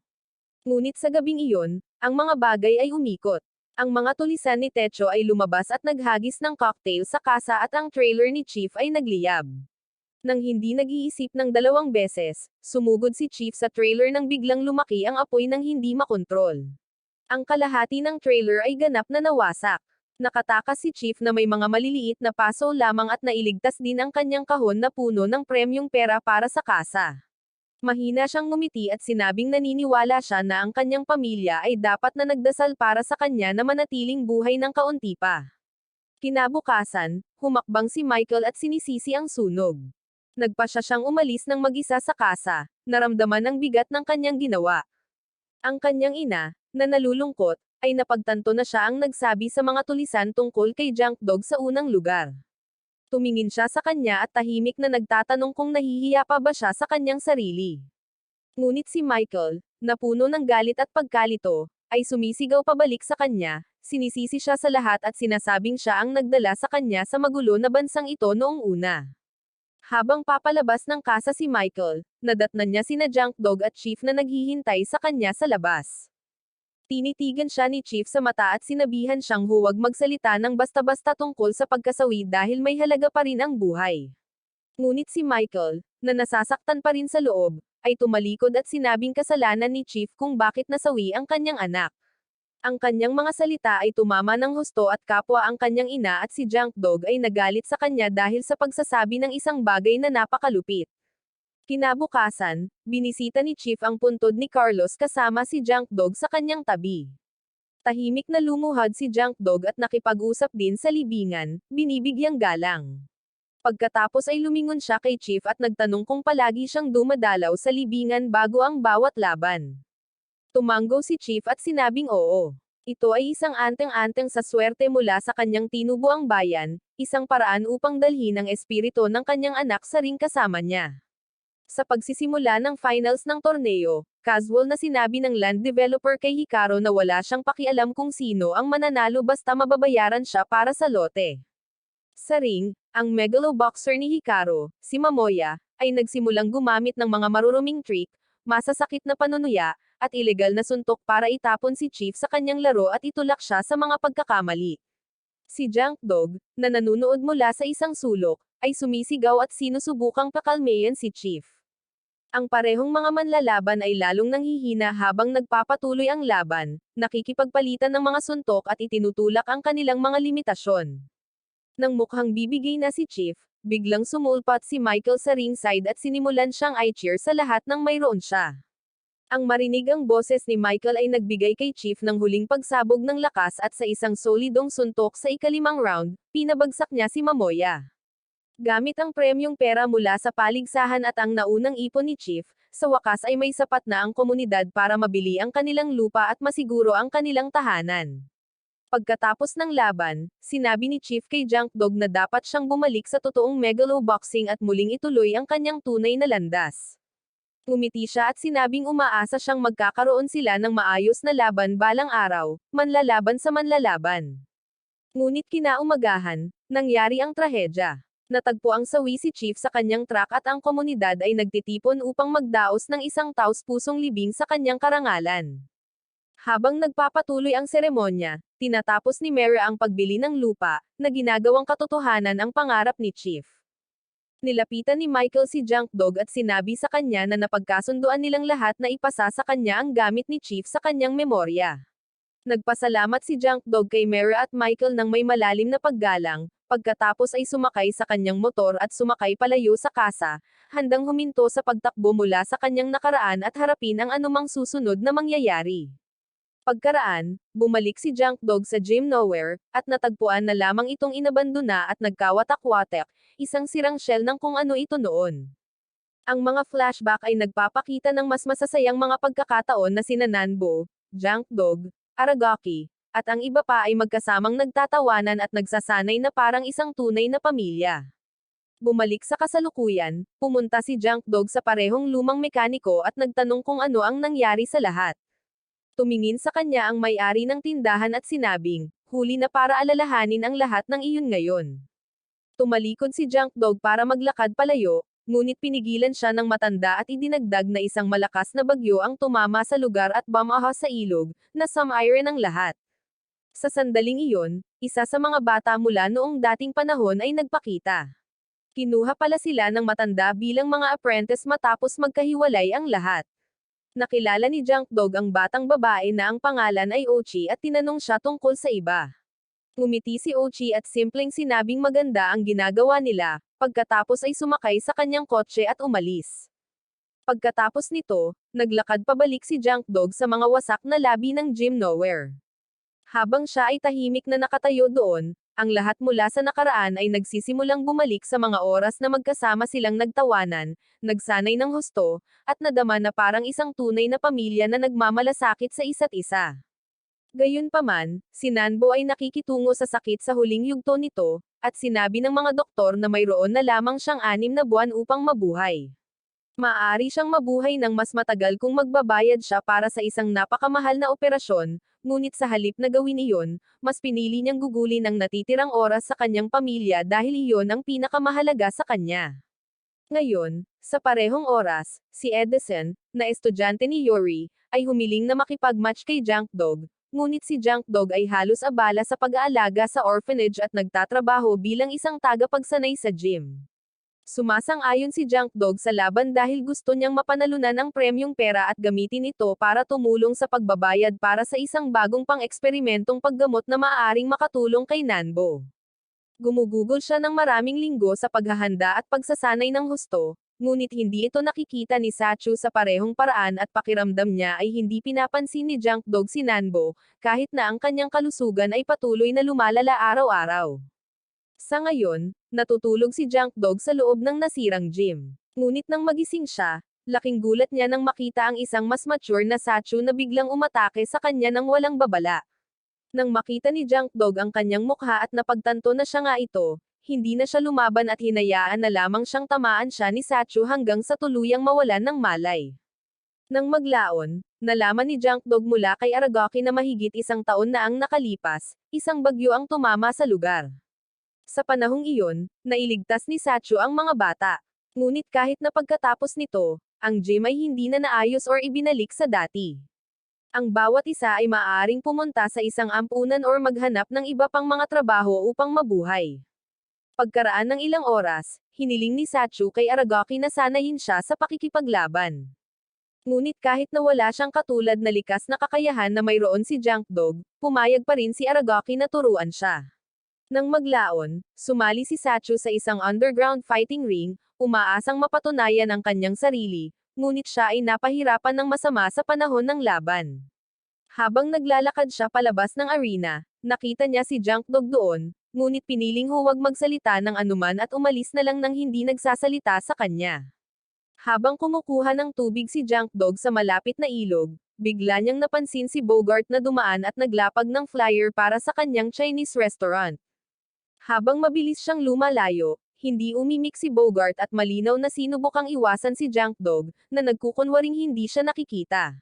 Ngunit sa gabing iyon, ang mga bagay ay umikot. Ang mga tulisan ni Techo ay lumabas at naghagis ng cocktail sa kasa at ang trailer ni Chief ay nagliyab. Nang hindi nag-iisip ng 2 beses, sumugod si Chief sa trailer nang biglang lumaki ang apoy nang hindi makontrol. Ang kalahati ng trailer ay ganap na nawasak. Nakatakas si Chief na may mga maliliit na paso lamang at nailigtas din ang kanyang kahon na puno ng premyong pera para sa kasa. Mahina siyang ngumiti at sinabing naniniwala siya na ang kanyang pamilya ay dapat na nagdasal para sa kanya na manatiling buhay ng kaunti pa. Kinabukasan, humakbang si Michael at sinisisi ang sunog. Nagpasya siyang umalis ng mag-isa sa kasa, naramdaman ang bigat ng kanyang ginawa. Ang kanyang ina, na nalulungkot, ay napagtanto na siya ang nagsabi sa mga tulisan tungkol kay Junk Dog sa unang lugar. Tumingin siya sa kanya at tahimik na nagtatanong kung nahihiya pa ba siya sa kanyang sarili. Ngunit si Michael, na puno ng galit at pagkalito, ay sumisigaw pabalik sa kanya, sinisisi siya sa lahat at sinasabing siya ang nagdala sa kanya sa magulo na bansang ito noong una. Habang papalabas ng kasa si Michael, nadatnan niya sina Junk Dog at Chief na naghihintay sa kanya sa labas. Tinitigan siya ni Chief sa mata at sinabihan siyang huwag magsalita ng basta-basta tungkol sa pagkasawi dahil may halaga pa rin ang buhay. Ngunit si Michael, na nasasaktan pa rin sa loob, ay tumalikod at sinabing kasalanan ni Chief kung bakit nasawi ang kanyang anak. Ang kanyang mga salita ay tumama ng husto at kapwa ang kanyang ina at si Junk Dog ay nagalit sa kanya dahil sa pagsasabi ng isang bagay na napakalupit. Kinabukasan, binisita ni Chief ang puntod ni Carlos kasama si Junk Dog sa kanyang tabi. Tahimik na lumuhad si Junk Dog at nakipag-usap din sa libingan, binibigyang galang. Pagkatapos ay lumingon siya kay Chief at nagtanong kung palagi siyang dumadalaw sa libingan bago ang bawat laban. Tumanggo si Chief at sinabing oo. Ito ay isang anteng-anteng sa swerte mula sa kanyang tinubuang bayan, isang paraan upang dalhin ang espiritu ng kanyang anak sa ring kasama niya. Sa pagsisimula ng finals ng torneo, casual na sinabi ng land developer kay Hikaru na wala siyang pakialam kung sino ang mananalo basta mababayaran siya para sa lote. Sa ring, ang megalo boxer ni Hikaru, si Momoya, ay nagsimulang gumamit ng mga maruruming trick, masasakit na panunuya, at ilegal na suntok para itapon si Chief sa kanyang laro at itulak siya sa mga pagkakamali. Si Junk Dog, na nanunood mula sa isang sulok, ay sumisigaw at sinusubukang pakalmayan si Chief. Ang parehong mga manlalaban ay lalong nanghihina habang nagpapatuloy ang laban, nakikipagpalitan ng mga suntok at itinutulak ang kanilang mga limitasyon. Nang mukhang bibigay na si Chief, biglang sumulpat si Michael sa ringside at sinimulan siyang i-cheer sa lahat ng mayroon siya. Ang marinig ang boses ni Michael ay nagbigay kay Chief ng huling pagsabog ng lakas at sa isang solidong suntok sa ika-5 round, pinabagsak niya si Momoya. Gamit ang premyong pera mula sa paligsahan at ang naunang ipon ni Chief, sa wakas ay may sapat na ang komunidad para mabili ang kanilang lupa at masiguro ang kanilang tahanan. Pagkatapos ng laban, sinabi ni Chief kay Junk Dog na dapat siyang bumalik sa totoong megalo boxing at muling ituloy ang kanyang tunay na landas. Ngumiti siya at sinabing umaasa siyang magkakaroon sila ng maayos na laban balang araw, manlalaban sa manlalaban. Ngunit kinaumagahan, nangyari ang trahedya. Natagpo ang sawi si Chief sa kanyang truck at ang komunidad ay nagtitipon upang magdaos ng isang taos-pusong libing sa kanyang karangalan. Habang nagpapatuloy ang seremonya, tinatapos ni Mera ang pagbili ng lupa, na ginagawang katotohanan ang pangarap ni Chief. Nilapitan ni Michael si Junk Dog at sinabi sa kanya na napagkasunduan nilang lahat na ipasa sa kanya ang gamit ni Chief sa kanyang memorya. Nagpasalamat si Junk Dog kay Mera at Michael ng may malalim na paggalang, pagkatapos ay sumakay sa kanyang motor at sumakay palayo sa kasa, handang huminto sa pagtakbo mula sa kanyang nakaraan at harapin ang anumang susunod na mangyayari. Pagkaraan, bumalik si Junk Dog sa Gym Nowhere, at natagpuan na lamang itong inabandona at nagkawatak-watak, isang sirang shell ng kung ano ito noon. Ang mga flashback ay nagpapakita ng mas masasayang mga pagkakataon na sina Nanbo, Junk Dog, Aragaki, at ang iba pa ay magkasamang nagtatawanan at nagsasanay na parang isang tunay na pamilya. Bumalik sa kasalukuyan, pumunta si Junk Dog sa parehong lumang mekaniko at nagtanong kung ano ang nangyari sa lahat. Tumingin sa kanya ang may-ari ng tindahan at sinabing, huli na para alalahanin ang lahat ng iyon ngayon. Tumalikod si Junk Dog para maglakad palayo, ngunit pinigilan siya ng matanda at idinagdag na isang malakas na bagyo ang tumama sa lugar at bumahos sa ilog, na sum-iron ang lahat. Sa sandaling iyon, isa sa mga bata mula noong dating panahon ay nagpakita. Kinuha pala sila ng matanda bilang mga apprentice matapos magkahiwalay ang lahat. Nakilala ni Junk Dog ang batang babae na ang pangalan ay Ochi at tinanong siya tungkol sa iba. Ngumiti si Ochi at simpleng sinabing maganda ang ginagawa nila, pagkatapos ay sumakay sa kanyang kotse at umalis. Pagkatapos nito, naglakad pabalik si Junk Dog sa mga wasak na labi ng Gym Nowhere. Habang siya ay tahimik na nakatayo doon, ang lahat mula sa nakaraan ay nagsisimulang bumalik sa mga oras na magkasama silang nagtawanan, nagsanay ng husto, at nadama na parang isang tunay na pamilya na nagmamalasakit sa isa't isa. Gayunpaman, si Nanbo ay nakikitungo sa sakit sa huling yugto nito, at sinabi ng mga doktor na mayroon na lamang siyang 6 na buwan upang mabuhay. Maaari siyang mabuhay ng mas matagal kung magbabayad siya para sa isang napakamahal na operasyon, ngunit sa halip na gawin iyon, mas pinili niyang gugulin ang natitirang oras sa kanyang pamilya dahil iyon ang pinakamahalaga sa kanya. Ngayon, sa parehong oras, si Edison, na estudyante ni Yuri, ay humiling na makipag-match kay Junk Dog, ngunit si Junk Dog ay halos abala sa pag-aalaga sa orphanage at nagtatrabaho bilang isang tagapagsanay sa gym. Sumasang-ayon si Junk Dog sa laban dahil gusto niyang mapanalunan ang premyong pera at gamitin ito para tumulong sa pagbabayad para sa isang bagong pang-eksperimentong paggamot na maaaring makatulong kay Nanbo. Gumugugol siya ng maraming linggo sa paghahanda at pagsasanay ng husto, ngunit hindi ito nakikita ni Sachu sa parehong paraan at pakiramdam niya ay hindi pinapansin ni Junk Dog si Nanbo, kahit na ang kanyang kalusugan ay patuloy na lumalala araw-araw. Sa ngayon, natutulog si Junk Dog sa loob ng nasirang gym. Ngunit nang magising siya, laking gulat niya nang makita ang isang mas mature na Sachu na biglang umatake sa kanya nang walang babala. Nang makita ni Junk Dog ang kanyang mukha at napagtanto na siya nga ito, hindi na siya lumaban at hinayaan na lamang siyang tamaan siya ni Sachu hanggang sa tuluyang mawalan ng malay. Nang maglaon, nalaman ni Junk Dog mula kay Aragaki na mahigit 1 taon na ang nakalipas, isang bagyo ang tumama sa lugar. Sa panahong iyon, nailigtas ni Sachu ang mga bata. Ngunit kahit na pagkatapos nito, ang gym ay hindi na naayos or ibinalik sa dati. Ang bawat isa ay maaaring pumunta sa isang ampunan or maghanap ng iba pang mga trabaho upang mabuhay. Pagkaraan ng ilang oras, hiniling ni Sachu kay Aragaki na sanayin siya sa pakikipaglaban. Ngunit kahit na wala siyang katulad na likas na kakayahan na mayroon si Junk Dog, pumayag pa rin si Aragaki na turuan siya. Nang maglaon, sumali si Sachu sa isang underground fighting ring, umaasang mapatunayan ang kanyang sarili, ngunit siya ay napahirapan ng masama sa panahon ng laban. Habang naglalakad siya palabas ng arena, nakita niya si Junk Dog doon, ngunit piniling huwag magsalita ng anuman at umalis na lang nang hindi nagsasalita sa kanya. Habang kumukuha ng tubig si Junk Dog sa malapit na ilog, bigla niyang napansin si Bogart na dumaan at naglapag ng flyer para sa kanyang Chinese restaurant. Habang mabilis siyang lumalayo, hindi umimik si Bogart at malinaw na sinubukang iwasan si Junk Dog, na nagkukunwaring hindi siya nakikita.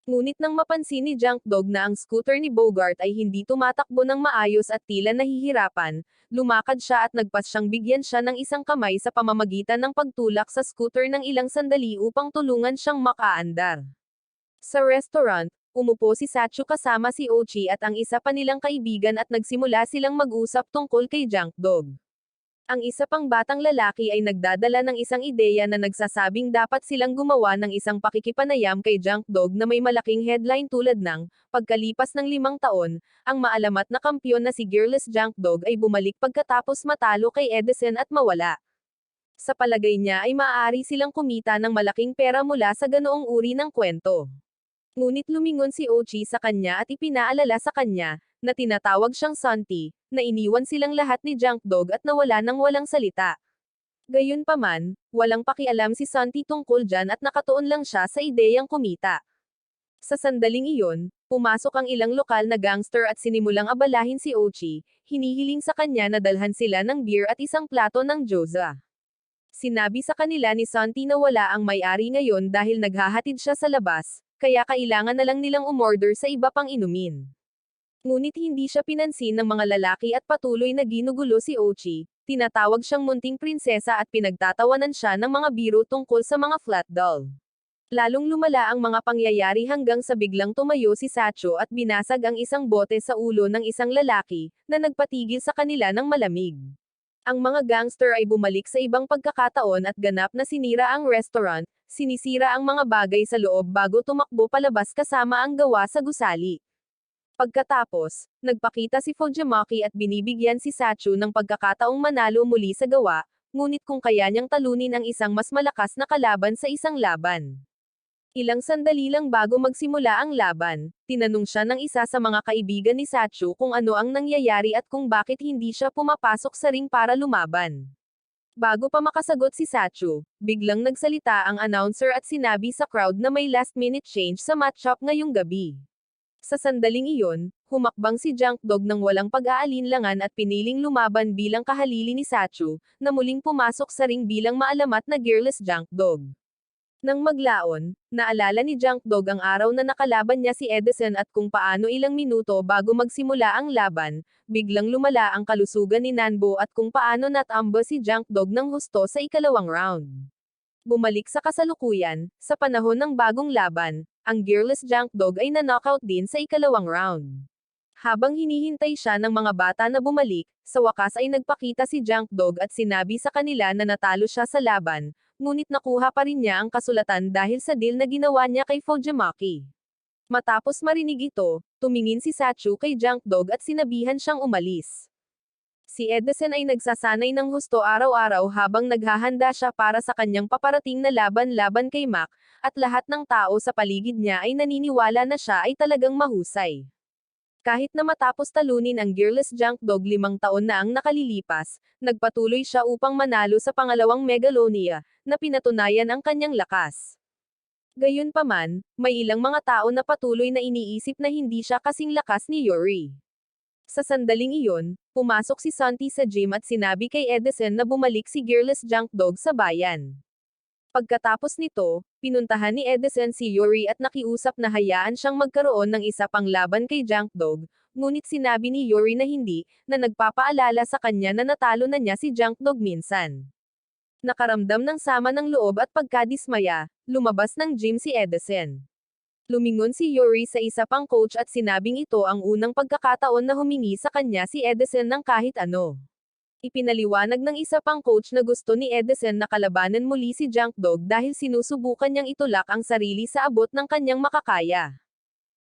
Ngunit nang mapansin ni Junk Dog na ang scooter ni Bogart ay hindi tumatakbo ng maayos at tila nahihirapan, lumakad siya at nagpas siyang bigyan siya ng isang kamay sa pamamagitan ng pagtulak sa scooter ng ilang sandali upang tulungan siyang makaandar. Sa restaurant, umupo si Sacho kasama si Ochi at ang isa pa nilang kaibigan at nagsimula silang mag-usap tungkol kay Junk Dog. Ang isa pang batang lalaki ay nagdadala ng isang ideya na nagsasabing dapat silang gumawa ng isang pakikipanayam kay Junk Dog na may malaking headline tulad ng, pagkalipas ng 5 taon, ang maalamat na kampyon na si Gearless Junk Dog ay bumalik pagkatapos matalo kay Edison at mawala. Sa palagay niya ay maaari silang kumita ng malaking pera mula sa ganoong uri ng kwento. Ngunit lumingon si Ochi sa kanya at ipinaalala sa kanya, na tinatawag siyang Santi, na iniwan silang lahat ni Junk Dog at nawala nang walang salita. Gayunpaman, walang pakialam si Santi tungkol dyan at nakatuon lang siya sa ideyang kumita. Sa sandaling iyon, pumasok ang ilang lokal na gangster at sinimulang abalahin si Ochi, hinihiling sa kanya na dalhan sila ng beer at isang plato ng gyoza. Sinabi sa kanila ni Santi na wala ang may-ari ngayon dahil naghahatid siya sa labas, kaya kailangan na lang nilang umorder sa iba pang inumin. Ngunit hindi siya pinansin ng mga lalaki at patuloy na ginugulo si Ochi, tinatawag siyang munting prinsesa at pinagtatawanan siya ng mga biro tungkol sa mga flat doll. Lalong lumala ang mga pangyayari hanggang sa biglang tumayo si Sacho at binasag ang isang bote sa ulo ng isang lalaki, na nagpatigil sa kanila ng malamig. Ang mga gangster ay bumalik sa ibang pagkakataon at ganap na sinira ang restaurant, sinisira ang mga bagay sa loob bago tumakbo palabas kasama ang gawa sa gusali. Pagkatapos, nagpakita si Fujimaki at binibigyan si Sacho ng pagkakataong manalo muli sa gawa, ngunit kung kaya niyang talunin ang isang mas malakas na kalaban sa isang laban. Ilang sandali lang bago magsimula ang laban, tinanong siya ng isa sa mga kaibigan ni Sacho kung ano ang nangyayari at kung bakit hindi siya pumapasok sa ring para lumaban. Bago pa makasagot si Sacho, biglang nagsalita ang announcer at sinabi sa crowd na may last-minute change sa matchup ngayong gabi. Sa sandaling iyon, humakbang si Junk Dog ng walang pag-aalinlangan at piniling lumaban bilang kahalili ni Sacho, na muling pumasok sa ring bilang maalamat na Gearless Junk Dog. Nang maglaon, naalala ni Junk Dog ang araw na nakalaban niya si Edison at kung paano ilang minuto bago magsimula ang laban, biglang lumala ang kalusugan ni Nanbo at kung paano natamba si Junk Dog ng husto sa ikalawang round. Bumalik sa kasalukuyan, sa panahon ng bagong laban, ang Gearless Junk Dog ay na-knockout din sa ikalawang round. Habang hinihintay siya ng mga bata na bumalik, sa wakas ay nagpakita si Junk Dog at sinabi sa kanila na natalo siya sa laban, ngunit nakuha pa rin niya ang kasulatan dahil sa deal na ginawa niya kay Fujimaki. Matapos marinig ito, tumingin si Sacho kay Junk Dog at sinabihan siyang umalis. Si Edison ay nagsasanay ng husto araw-araw habang naghahanda siya para sa kanyang paparating na laban-laban kay Mac, at lahat ng tao sa paligid niya ay naniniwala na siya ay talagang mahusay. Kahit na matapos talunin ang Gearless Junk Dog 5 taon na ang nakalilipas, nagpatuloy siya upang manalo sa pangalawang Megalonia, na pinatunayan ang kanyang lakas. Gayunpaman, may ilang mga tao na patuloy na iniisip na hindi siya kasing lakas ni Yuri. Sa sandaling iyon, pumasok si Santi sa gym at sinabi kay Edison na bumalik si Gearless Junk Dog sa bayan. Pagkatapos nito, pinuntahan ni Edison si Yuri at nakiusap na hayaan siyang magkaroon ng isa pang laban kay Junk Dog, ngunit sinabi ni Yuri na hindi, na nagpapaalala sa kanya na natalo na niya si Junk Dog minsan. Nakaramdam ng sama ng loob at pagkadismaya, lumabas ng gym si Edison. Lumingon si Yuri sa isa pang coach at sinabing ito ang unang pagkakataon na humingi sa kanya si Edison ng kahit ano. Ipinaliwanag ng isa pang coach na gusto ni Edison na kalabanan muli si Junk Dog dahil sinusubukan niyang itulak ang sarili sa abot ng kanyang makakaya.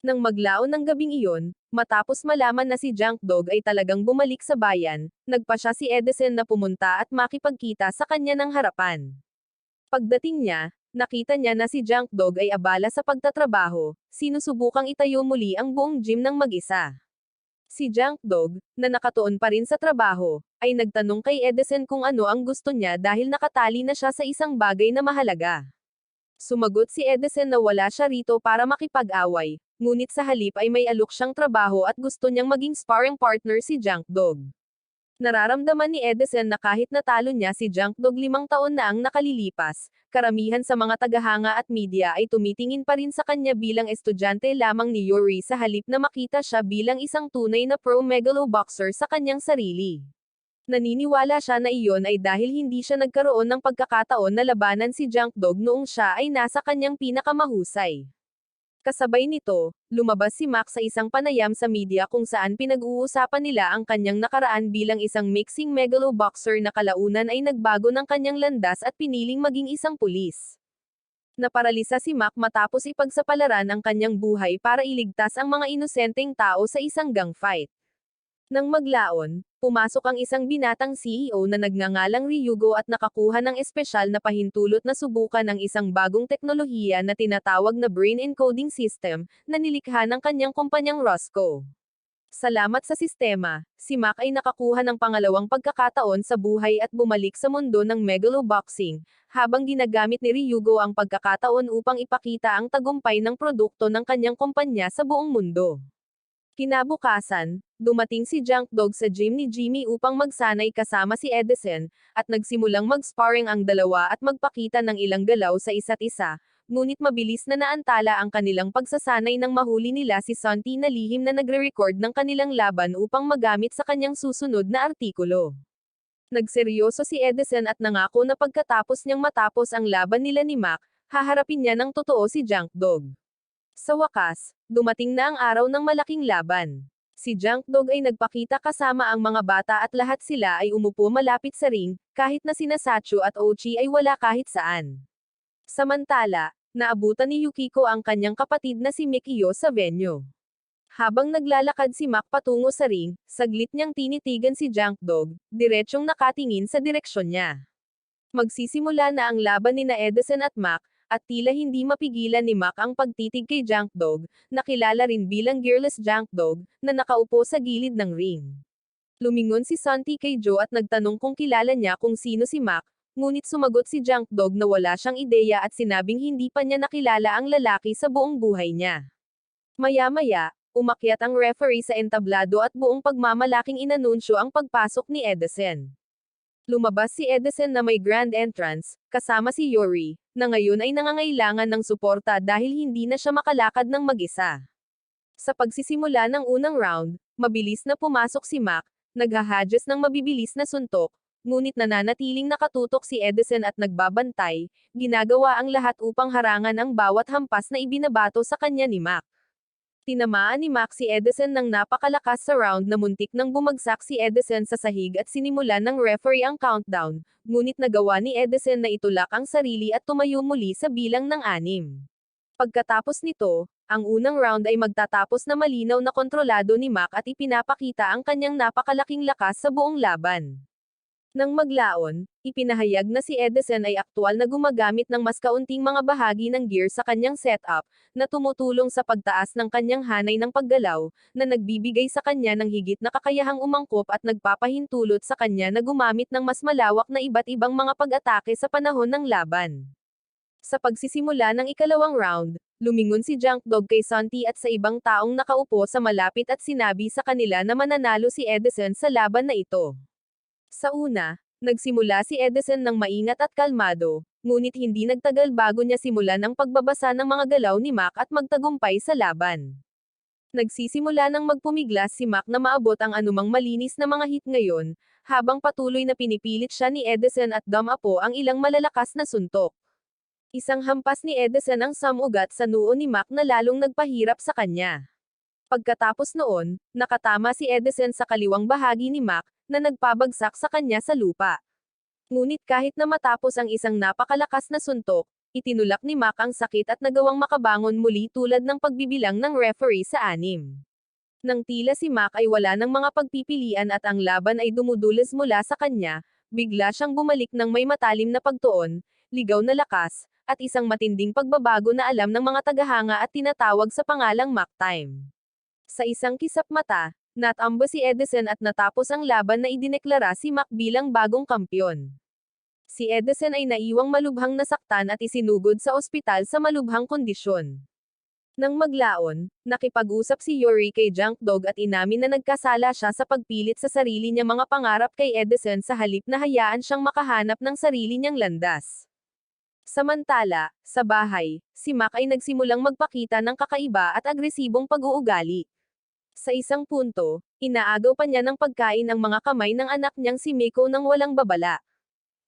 Nang maglaon ng gabing iyon, matapos malaman na si Junk Dog ay talagang bumalik sa bayan, nagpa siya si Edison na pumunta at makipagkita sa kanya ng harapan. Pagdating niya, nakita niya na si Junk Dog ay abala sa pagtatrabaho, sinusubukang itayo muli ang buong gym ng mag-isa. Si Junk Dog, na nakatuon pa rin sa trabaho, ay nagtanong kay Edison kung ano ang gusto niya dahil nakatali na siya sa isang bagay na mahalaga. Sumagot si Edison na wala siya rito para makipag-away, ngunit sa halip ay may alok siyang trabaho at gusto niyang maging sparring partner si Junk Dog. Nararamdaman ni Edison na kahit natalo niya si Junk Dog 5 taon na ang nakalilipas, karamihan sa mga tagahanga at media ay tumitingin pa rin sa kanya bilang estudyante lamang ni Yuri sa halip na makita siya bilang isang tunay na pro-megalo boxer sa kanyang sarili. Naniniwala siya na iyon ay dahil hindi siya nagkaroon ng pagkakataon na labanan si Junk Dog noong siya ay nasa kanyang pinakamahusay. Kasabay nito, lumabas si Mac sa isang panayam sa media kung saan pinag-uusapan nila ang kanyang nakaraan bilang isang mixing megalo boxer na kalaunan ay nagbago ng kanyang landas at piniling maging isang pulis. Naparalisa si Mac matapos ipagsapalaran ang kanyang buhay para iligtas ang mga inosenteng tao sa isang gunfight. Nang maglaon, pumasok ang isang binatang CEO na nagngangalang Ryugo at nakakuha ng espesyal na pahintulot na subukan ang isang bagong teknolohiya na tinatawag na Brain Encoding System, na nilikha ng kanyang kumpanyang Roscoe. Salamat sa sistema, si Mac ay nakakuha ng pangalawang pagkakataon sa buhay at bumalik sa mundo ng megaloboxing, habang ginagamit ni Ryugo ang pagkakataon upang ipakita ang tagumpay ng produkto ng kanyang kumpanya sa buong mundo. Kinabukasan, dumating si Junk Dog sa gym ni Jimmy upang magsanay kasama si Edison, at nagsimulang mag-sparring ang dalawa at magpakita ng ilang galaw sa isa't isa, ngunit mabilis na naantala ang kanilang pagsasanay nang mahuli nila si Santi na lihim na nagre-record ng kanilang laban upang magamit sa kanyang susunod na artikulo. Nagseryoso si Edison at nangako na pagkatapos niyang matapos ang laban nila ni Mac, haharapin niya ng totoo si Junk Dog. Sa wakas, dumating na ang araw ng malaking laban. Si Junk Dog ay nagpakita kasama ang mga bata at lahat sila ay umupo malapit sa ring, kahit na sina Sacho at Ochi ay wala kahit saan. Samantala, naabutan ni Yukiko ang kanyang kapatid na si Mikio sa venue. Habang naglalakad si Mac patungo sa ring, saglit niyang tinitigan si Junk Dog, diretsyong nakatingin sa direksyon niya. Magsisimula na ang laban nina Edison at Mac, at tila hindi mapigilan ni Mac ang pagtitig kay Junk Dog, na kilala rin bilang Gearless Junk Dog, na nakaupo sa gilid ng ring. Lumingon si Santi kay Joe at nagtanong kung kilala niya kung sino si Mac, ngunit sumagot si Junk Dog na wala siyang ideya at sinabing hindi pa niya nakilala ang lalaki sa buong buhay niya. Maya-maya, umakyat ang referee sa entablado at buong pagmamalaking inanunsyo ang pagpasok ni Edison. Lumabas si Edison na may grand entrance, kasama si Yori, na ngayon ay nangangailangan ng suporta dahil hindi na siya makalakad ng mag-isa. Sa pagsisimula ng unang round, mabilis na pumasok si Mac, naghahadges ng mabibilis na suntok, ngunit nananatiling nakatutok si Edison at nagbabantay, ginagawa ang lahat upang harangan ang bawat hampas na ibinabato sa kanya ni Mac. Tinamaan ni Mac si Edison ng napakalakas sa round na muntik nang bumagsak si Edison sa sahig at sinimulan ng referee ang countdown, ngunit nagawa ni Edison na itulak ang sarili at tumayo muli sa bilang ng 6. Pagkatapos nito, ang unang round ay magtatapos na malinaw na kontrolado ni Mac at ipinapakita ang kanyang napakalaking lakas sa buong laban. Nang maglaon, ipinahayag na si Edison ay aktwal na gumagamit ng mas kaunting mga bahagi ng gear sa kanyang setup, na tumutulong sa pagtaas ng kanyang hanay ng paggalaw, na nagbibigay sa kanya ng higit na kakayahang umangkop at nagpapahintulot sa kanya na gumamit ng mas malawak na iba't ibang mga pag-atake sa panahon ng laban. Sa pagsisimula ng ikalawang round, lumingon si Junk Dog kay Santi at sa ibang taong nakaupo sa malapit at sinabi sa kanila na mananalo si Edison sa laban na ito. Sa una, nagsimula si Edison ng maingat at kalmado, ngunit hindi nagtagal bago niya simulan ang pagbabasa ng mga galaw ni Mac at magtagumpay sa laban. Nagsisimula ng magpumiglas si Mac na maabot ang anumang malinis na mga hit ngayon, habang patuloy na pinipilit siya ni Edison at dumapo ang ilang malalakas na suntok. Isang hampas ni Edison ang samugat sa noo ni Mac na lalong nagpahirap sa kanya. Pagkatapos noon, nakatama si Edison sa kaliwang bahagi ni Mac, na nagpabagsak sa kanya sa lupa. Ngunit kahit na matapos ang isang napakalakas na suntok, itinulak ni Mac ang sakit at nagawang makabangon muli tulad ng pagbibilang ng referee sa 6. Nang tila si Mac ay wala ng mga pagpipilian at ang laban ay dumudulas mula sa kanya, bigla siyang bumalik ng may matalim na pagtuon, ligaw na lakas, at isang matinding pagbabago na alam ng mga tagahanga at tinatawag sa pangalang Mac Time. Sa isang kisap mata, natamba si Edison at natapos ang laban na idineklara si Mac bilang bagong kampyon. Si Edison ay naiwang malubhang nasaktan at isinugod sa ospital sa malubhang kondisyon. Nang maglaon, nakipag-usap si Yori kay Junk Dog at inamin na nagkasala siya sa pagpilit sa sarili niya mga pangarap kay Edison sa halip na hayaan siyang makahanap ng sarili niyang landas. Samantala, sa bahay, si Mac ay nagsimulang magpakita ng kakaiba at agresibong pag-uugali. Sa isang punto, inaagaw pa niya ng pagkain ang mga kamay ng anak niyang si Miko nang walang babala.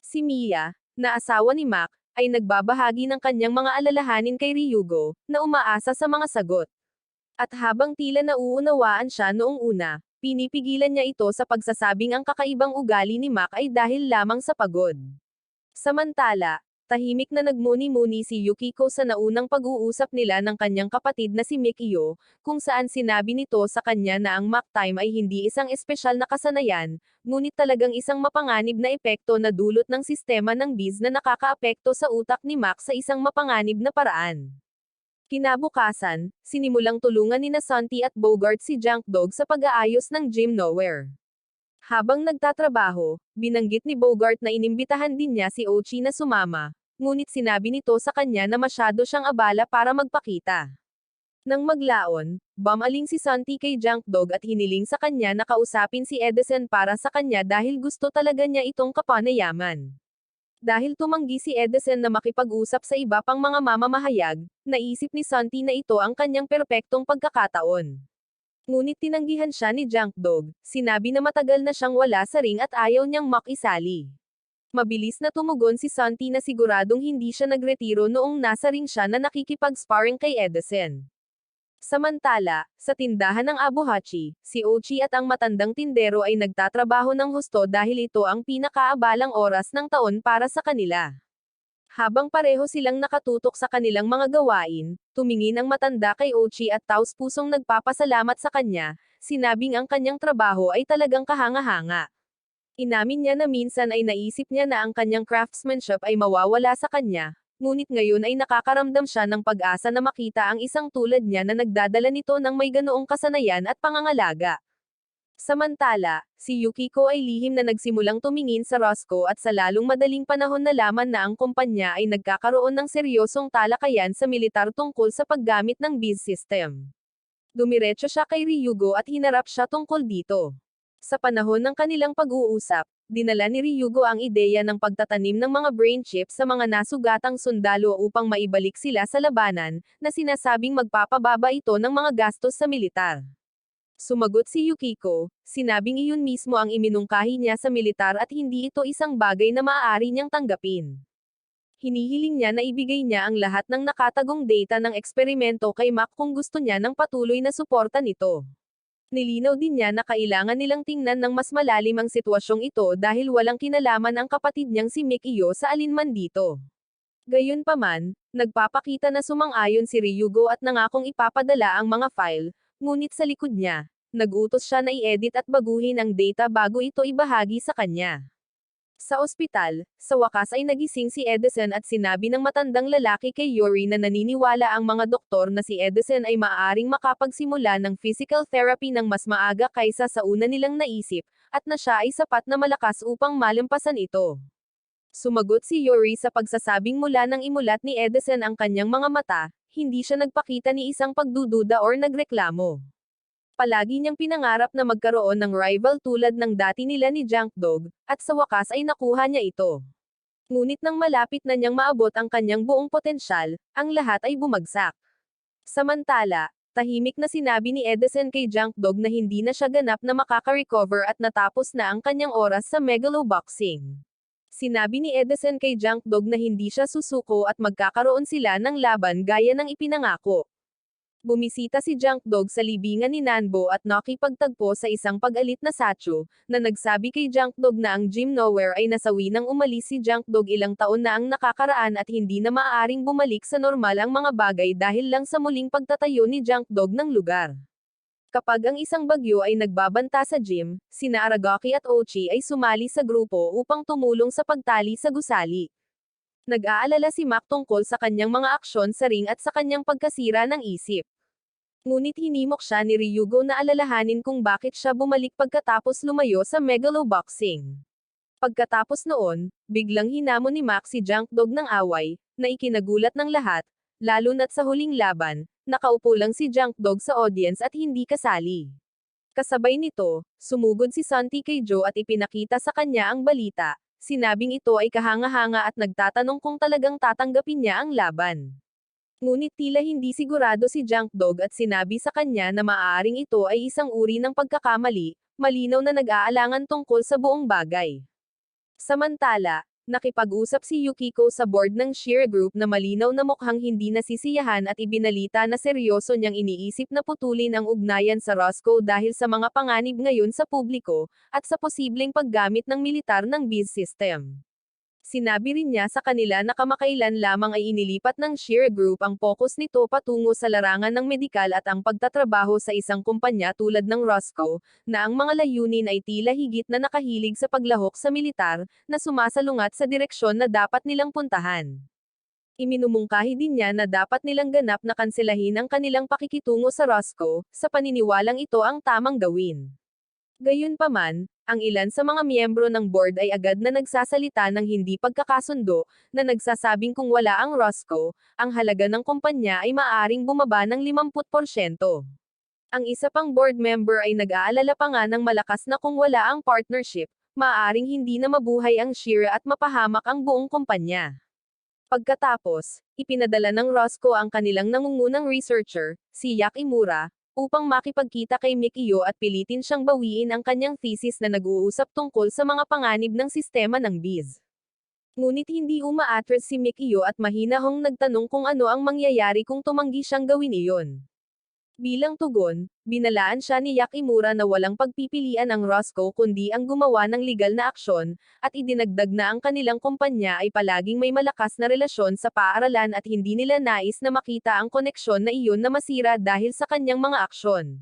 Si Mia, na asawa ni Mac, ay nagbabahagi ng kanyang mga alalahanin kay Ryugo, na umaasa sa mga sagot. At habang tila nauunawaan siya noong una, pinipigilan niya ito sa pagsasabing ang kakaibang ugali ni Mac ay dahil lamang sa pagod. Samantala, tahimik na nagmuni-muni si Yukiko sa naunang pag-uusap nila ng kanyang kapatid na si Mikio, kung saan sinabi nito sa kanya na ang Mac time ay hindi isang espesyal na kasanayan, ngunit talagang isang mapanganib na epekto na dulot ng sistema ng Biz na nakakaapekto sa utak ni Mac sa isang mapanganib na paraan. Kinabukasan, sinimulang tulungan nina Santi at Bogart si Junk Dog sa pag-aayos ng Gym Nowhere. Habang nagtatrabaho, binanggit ni Bogart na inimbitahan din niya si Ochi na sumama, ngunit sinabi nito sa kanya na masyado siyang abala para magpakita. Nang maglaon, bumaling si Santi kay Junk Dog at hiniling sa kanya na kausapin si Edison para sa kanya dahil gusto talaga niya itong kapanayaman. Dahil tumanggi si Edison na makipag-usap sa iba pang mga mamamahayag, naisip ni Santi na ito ang kanyang perpektong pagkakataon. Ngunit tinanggihan siya ni Junk Dog, sinabi na matagal na siyang wala sa ring at ayaw niyang makisali. Mabilis na tumugon si Santi na siguradong hindi siya nagretiro noong nasa ring siya na nakikipag-sparring kay Edison. Samantala, sa tindahan ng Abuhachi, si Ochi at ang matandang tindero ay nagtatrabaho ng husto dahil ito ang pinakaabalang oras ng taon para sa kanila. Habang pareho silang nakatutok sa kanilang mga gawain, tumingin ang matanda kay Ochi at taos-pusong nagpapasalamat sa kanya, sinabing ang kanyang trabaho ay talagang kahanga-hanga. Inamin niya na minsan ay naisip niya na ang kanyang craftsmanship ay mawawala sa kanya, ngunit ngayon ay nakakaramdam siya ng pag-asa na makita ang isang tulad niya na nagdadala nito ng may ganoong kasanayan at pangangalaga. Samantala, si Yukiko ay lihim na nagsimulang tumingin sa Roscoe at sa lalong madaling panahon nalaman na ang kumpanya ay nagkakaroon ng seryosong talakayan sa militar tungkol sa paggamit ng Biz system. Dumiretso siya kay Ryugo at hinarap siya tungkol dito. Sa panahon ng kanilang pag-uusap, dinala ni Ryugo ang ideya ng pagtatanim ng mga brain chips sa mga nasugatang sundalo upang maibalik sila sa labanan, na sinasabing magpapababa ito ng mga gastos sa militar. Sumagot si Yukiko, sinabing iyon mismo ang iminungkahi niya sa militar at hindi ito isang bagay na maaari niyang tanggapin. Hinihiling niya na ibigay niya ang lahat ng nakatagong data ng eksperimento kay Mac kung gusto niya ng patuloy na suporta nito. Nilinaw din niya na kailangan nilang tingnan ng mas malalim ang sitwasyong ito dahil walang kinalaman ang kapatid niyang si Mikio sa alinman dito. Gayunpaman, nagpapakita na sumang-ayon si Ryugo at nangakong ipapadala ang mga file, ngunit sa likod niya, nag-utos siya na i-edit at baguhin ang data bago ito ibahagi sa kanya. Sa ospital, sa wakas ay nagising si Edison at sinabi ng matandang lalaki kay Yuri na naniniwala ang mga doktor na si Edison ay maaaring makapagsimula ng physical therapy ng mas maaga kaysa sa una nilang naisip, at na siya ay sapat na malakas upang malampasan ito. Sumagot si Yuri sa pagsasabing mula nang imulat ni Edison ang kanyang mga mata, hindi siya nagpakita ni isang pagdududa or nagreklamo. Palagi niyang pinangarap na magkaroon ng rival tulad ng dati nila ni Junk Dog, at sa wakas ay nakuha niya ito. Ngunit nang malapit na niyang maabot ang kanyang buong potensyal, ang lahat ay bumagsak. Samantala, tahimik na sinabi ni Edison kay Junk Dog na hindi na siya ganap na makaka-recover at natapos na ang kanyang oras sa megaloboxing. Sinabi ni Edison kay Junk Dog na hindi siya susuko at magkakaroon sila ng laban gaya ng ipinangako. Bumisita si Junk Dog sa libingan ni Nanbo at nakipagtagpo sa isang pag-alit na Sacho, na nagsabi kay Junk Dog na ang Gym Nowhere ay nasawi nang umalis si Junk Dog ilang taon na ang nakakaraan at hindi na maaaring bumalik sa normal ang mga bagay dahil lang sa muling pagtatayo ni Junk Dog ng lugar. Kapag ang isang bagyo ay nagbabanta sa gym, sina Aragaki at Ochi ay sumali sa grupo upang tumulong sa pagtali sa gusali. Nag-aalala si Mac tungkol sa kanyang mga aksyon sa ring at sa kanyang pagkasira ng isip. Ngunit hinimok siya ni Ryugo na alalahanin kung bakit siya bumalik pagkatapos lumayo sa megaloboxing. Pagkatapos noon, biglang hinamon ni Mac si Junk Dog ng away, na ikinagulat ng lahat, lalo na't sa huling laban, nakaupo lang si Junk Dog sa audience at hindi kasali. Kasabay nito, sumugod si Santi kay Joe at ipinakita sa kanya ang balita. Sinabing ito ay kahanga-hanga at nagtatanong kung talagang tatanggapin niya ang laban. Ngunit tila hindi sigurado si Junk Dog at sinabi sa kanya na maaaring ito ay isang uri ng pagkakamali, malinaw na nag-aalangan tungkol sa buong bagay. Samantala, Nakipag-usap si Yukiko sa board ng Sheer Group na malinaw na mukhang hindi nasisiyahan at ibinalita na seryoso niyang iniisip na putulin ang ugnayan sa Roscoe dahil sa mga panganib ngayon sa publiko, at sa posibleng paggamit ng militar ng BIS system. Sinabi rin niya sa kanila na kamakailan lamang ay inilipat ng Sheer Group ang focus nito patungo sa larangan ng medikal at ang pagtatrabaho sa isang kumpanya tulad ng Roscoe, na ang mga layunin ay tila higit na nakahilig sa paglahok sa militar, na sumasalungat sa direksyon na dapat nilang puntahan. Iminumungkahi din niya na dapat nilang ganap na kanselahin ang kanilang pakikitungo sa Roscoe, sa paniniwalang ito ang tamang gawin. Gayunpaman, ang ilan sa mga miyembro ng board ay agad na nagsasalita ng hindi pagkakasundo, na nagsasabing kung wala ang Roscoe, ang halaga ng kumpanya ay maaaring bumaba ng 50%. Ang isa pang board member ay nag-aalala pa nga ng malakas na kung wala ang partnership, maaaring hindi na mabuhay ang Shira at mapahamak ang buong kumpanya. Pagkatapos, ipinadala ng Roscoe ang kanilang nangungunang researcher, si Yak Imura, upang makipagkita kay Mikio at pilitin siyang bawiin ang kanyang thesis na nag-uusap tungkol sa mga panganib ng sistema ng BIS. Ngunit hindi umaatras si Mikio at mahinahong nagtanong kung ano ang mangyayari kung tumanggi siyang gawin iyon. Bilang tugon, binalaan siya ni Yak Imura na walang pagpipilian ang Roscoe kundi ang gumawa ng legal na aksyon, at idinagdag na ang kanilang kumpanya ay palaging may malakas na relasyon sa paaralan at hindi nila nais na makita ang koneksyon na iyon na masira dahil sa kanyang mga aksyon.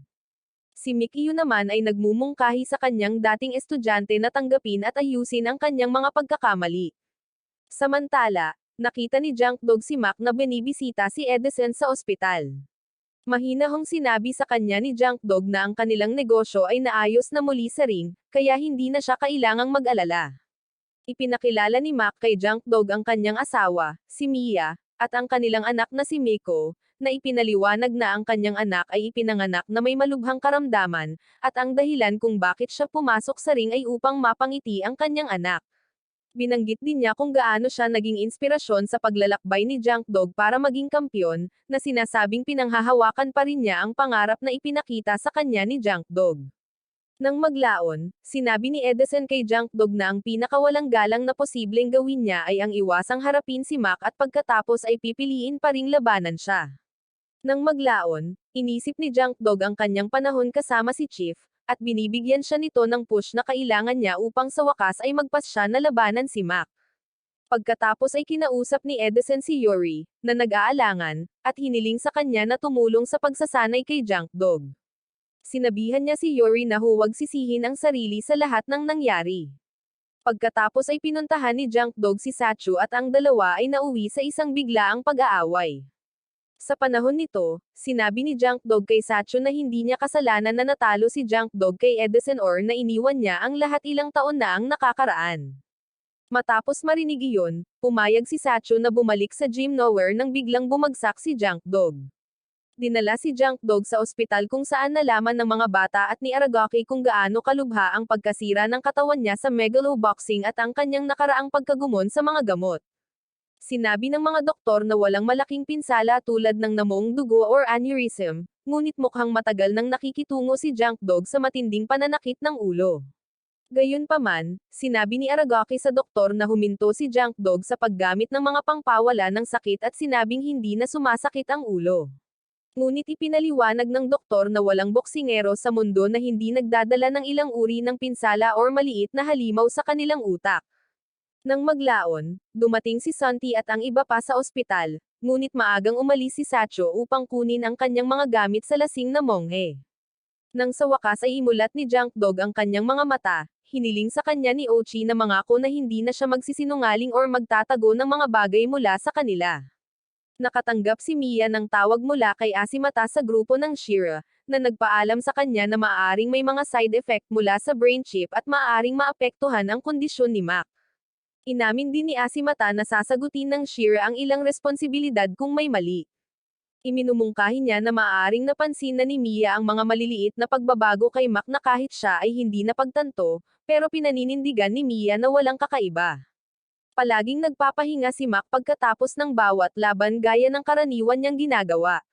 Si Mikio naman ay nagmumungkahi sa kanyang dating estudyante na tanggapin at ayusin ang kanyang mga pagkakamali. Samantala, nakita ni Junk Dog si Mac na binibisita si Edison sa ospital. Mahinahong sinabi sa kanya ni Junk Dog na ang kanilang negosyo ay naayos na muli sa ring, kaya hindi na siya kailangang mag-alala. Ipinakilala ni Mac kay Junk Dog ang kanyang asawa, si Mia, at ang kanilang anak na si Miko, na ipinaliwanag na ang kanyang anak ay ipinanganak na may malubhang karamdaman, at ang dahilan kung bakit siya pumasok sa ring ay upang mapangiti ang kanyang anak. Binanggit din niya kung gaano siya naging inspirasyon sa paglalakbay ni Junk Dog para maging kampyon, na sinasabing pinanghahawakan pa rin niya ang pangarap na ipinakita sa kanya ni Junk Dog. Nang maglaon, sinabi ni Edison kay Junk Dog na ang pinakawalang galang na posibleng gawin niya ay ang iwasang harapin si Mac at pagkatapos ay pipiliin pa ring labanan siya. Nang maglaon, inisip ni Junk Dog ang kanyang panahon kasama si Chief, at binibigyan siya nito ng push na kailangan niya upang sa wakas ay magpas siya na labanan si Mac. Pagkatapos ay kinausap ni Edison si Yuri, na nag-aalangan, at hiniling sa kanya na tumulong sa pagsasanay kay Junk Dog. Sinabihan niya si Yuri na huwag sisihin ang sarili sa lahat ng nangyari. Pagkatapos ay pinuntahan ni Junk Dog si Sachu at ang dalawa ay nauwi sa isang biglaang pag-aaway. Sa panahon nito, sinabi ni Junk Dog kay Sachu na hindi niya kasalanan na natalo si Junk Dog kay Edison or na iniwan niya ang lahat ilang taon na ang nakakaraan. Matapos marinig iyon, pumayag si Sachu na bumalik sa Gym Nowhere nang biglang bumagsak si Junk Dog. Dinala si Junk Dog sa ospital kung saan nalaman ng mga bata at ni Aragaki kung gaano kalubha ang pagkasira ng katawan niya sa megaloboxing at ang kanyang nakaraang pagkagumon sa mga gamot. Sinabi ng mga doktor na walang malaking pinsala tulad ng namong dugo or aneurysm, ngunit mukhang matagal nang nakikitungo si Junk Dog sa matinding pananakit ng ulo. Gayunpaman, sinabi ni Aragaki sa doktor na huminto si Junk Dog sa paggamit ng mga pangpawala ng sakit at sinabing hindi na sumasakit ang ulo. Ngunit ipinaliwanag ng doktor na walang boksingero sa mundo na hindi nagdadala ng ilang uri ng pinsala or maliit na halimaw sa kanilang utak. Nang maglaon, dumating si Santi at ang iba pa sa ospital, ngunit maagang umalis si Sacho upang kunin ang kanyang mga gamit sa lasing na monghe. Nang sa wakas ay imulat ni Junk Dog ang kanyang mga mata, hiniling sa kanya ni Ochi na mangako na hindi na siya magsisinungaling or magtatago ng mga bagay mula sa kanila. Nakatanggap si Mia ng tawag mula kay Asimata sa grupo ng Shira, na nagpaalam sa kanya na maaaring may mga side effect mula sa brain chip at maaaring maapektuhan ang kondisyon ni Mac. Inamin din ni Asimata na sasagutin ng Shira ang ilang responsibilidad kung may mali. Iminumungkahi niya na maaaring napansin na ni Mia ang mga maliliit na pagbabago kay Mac na kahit siya ay hindi napagtanto, pero pinaninindigan ni Mia na walang kakaiba. Palaging nagpapahinga si Mac pagkatapos ng bawat laban gaya ng karaniwan niyang ginagawa.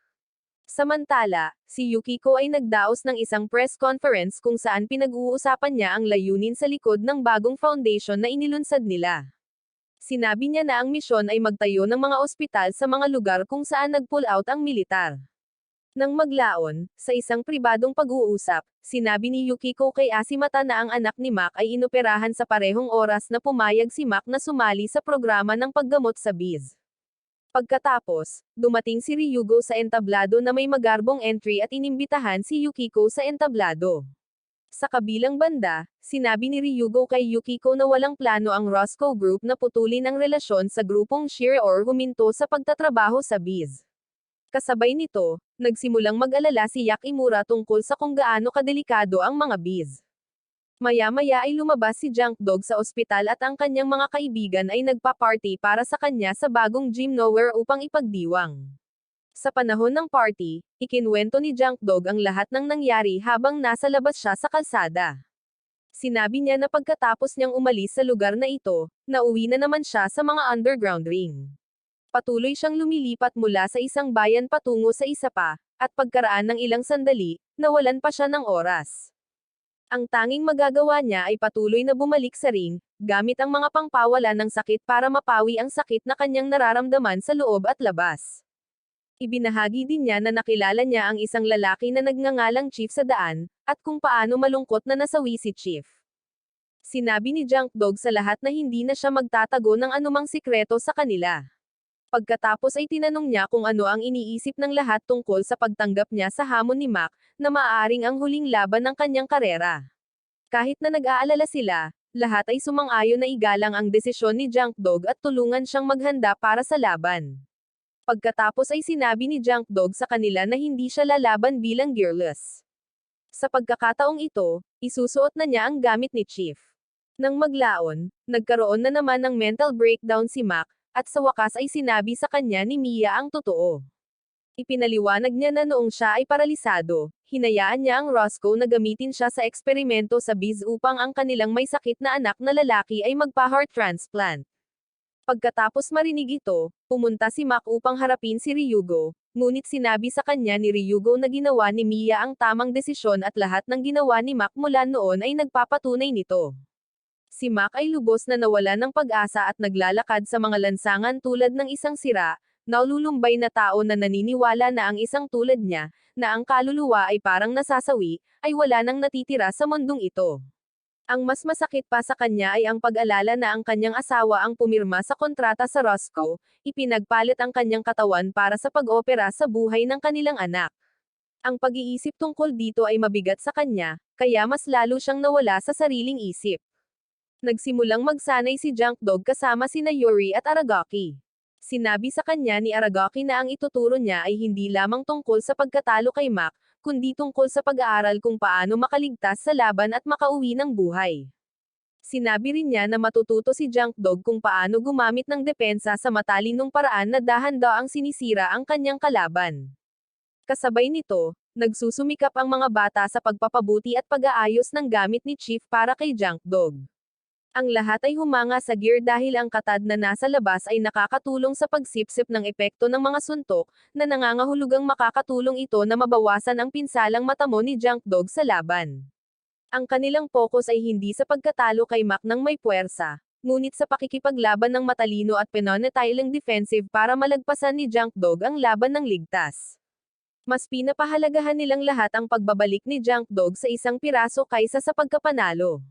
Samantala, si Yukiko ay nagdaos ng isang press conference kung saan pinag-uusapan niya ang layunin sa likod ng bagong foundation na inilunsad nila. Sinabi niya na ang misyon ay magtayo ng mga ospital sa mga lugar kung saan nag-pull out ang militar. Nang maglaon, sa isang pribadong pag-uusap, sinabi ni Yukiko kay Asimata na ang anak ni Mac ay inoperahan sa parehong oras na pumayag si Mac na sumali sa programa ng paggamot sa Biz. Pagkatapos, dumating si Ryugo sa entablado na may magarbong entry at inimbitahan si Yukiko sa entablado. Sa kabilang banda, sinabi ni Ryugo kay Yukiko na walang plano ang Roscoe Group na putulin ang relasyon sa grupong Sheer or huminto sa pagtatrabaho sa Biz. Kasabay nito, nagsimulang mag-alala si Yakimura tungkol sa kung gaano kadelikado ang mga Biz. Maya-maya ay lumabas si Junk Dog sa ospital at ang kanyang mga kaibigan ay nagpa-party para sa kanya sa bagong gym nowhere upang ipagdiwang. Sa panahon ng party, ikinwento ni Junk Dog ang lahat ng nangyari habang nasa labas siya sa kalsada. Sinabi niya na pagkatapos niyang umalis sa lugar na ito, nauwi na naman siya sa mga underground ring. Patuloy siyang lumilipat mula sa isang bayan patungo sa isa pa, at pagkaraan ng ilang sandali, nawalan pa siya ng oras. Ang tanging magagawa niya ay patuloy na bumalik sa ring, gamit ang mga pangpawala ng sakit para mapawi ang sakit na kanyang nararamdaman sa loob at labas. Ibinahagi din niya na nakilala niya ang isang lalaki na nagngangalang Chief sa daan, at kung paano malungkot na nasawi si Chief. Sinabi ni Junk Dog sa lahat na hindi na siya magtatago ng anumang sikreto sa kanila. Pagkatapos ay tinanong niya kung ano ang iniisip ng lahat tungkol sa pagtanggap niya sa hamon ni Mac, na maaaring ang huling laban ng kanyang karera. Kahit na nag-aalala sila, lahat ay sumang-ayon na igalang ang desisyon ni Junk Dog at tulungan siyang maghanda para sa laban. Pagkatapos ay sinabi ni Junk Dog sa kanila na hindi siya lalaban bilang gearless. Sa pagkakataong ito, isusuot na niya ang gamit ni Chief. Nang maglaon, nagkaroon na naman ng mental breakdown si Mac, at sa wakas ay sinabi sa kanya ni Mia ang totoo. Ipinaliwanag niya na noong siya ay paralisado, hinayaan niya ang Roscoe na gamitin siya sa eksperimento sa Biz upang ang kanilang may sakit na anak na lalaki ay magpa-heart transplant. Pagkatapos marinig ito, pumunta si Mac upang harapin si Ryugo, ngunit sinabi sa kanya ni Ryugo na ginawa ni Mia ang tamang desisyon at lahat ng ginawa ni Mac mula noon ay nagpapatunay nito. Si Mac ay lubos na nawala ng pag-asa at naglalakad sa mga lansangan tulad ng isang sira, nalulumbay na tao na naniniwala na ang isang tulad niya, na ang kaluluwa ay parang nasasawi, ay wala nang natitira sa mundong ito. Ang mas masakit pa sa kanya ay ang pag-alala na ang kanyang asawa ang pumirma sa kontrata sa Roscoe, ipinagpalit ang kanyang katawan para sa pag-opera sa buhay ng kanilang anak. Ang pag-iisip tungkol dito ay mabigat sa kanya, kaya mas lalo siyang nawala sa sariling isip. Nagsimulang magsanay si Junk Dog kasama sina Yuri at Aragaki. Sinabi sa kanya ni Aragaki na ang ituturo niya ay hindi lamang tungkol sa pagkatalo kay Mac, kundi tungkol sa pag-aaral kung paano makaligtas sa laban at makauwi ng buhay. Sinabi rin niya na matututo si Junk Dog kung paano gumamit ng depensa sa matalinong paraan na dahan-daang sinisira ang kanyang kalaban. Kasabay nito, nagsusumikap ang mga bata sa pagpapabuti at pag-aayos ng gamit ni Chief para kay Junk Dog. Ang lahat ay humanga sa gear dahil ang katad na nasa labas ay nakakatulong sa pagsipsip ng epekto ng mga suntok, na nangangahulugang makakatulong ito na mabawasan ang pinsalang matamo ni Junk Dog sa laban. Ang kanilang focus ay hindi sa pagkatalo kay Mac ng may puwersa, ngunit sa pakikipaglaban ng matalino at penonetiling defensive para malagpasan ni Junk Dog ang laban ng ligtas. Mas pinapahalagahan nilang lahat ang pagbabalik ni Junk Dog sa isang piraso kaysa sa pagkapanalo.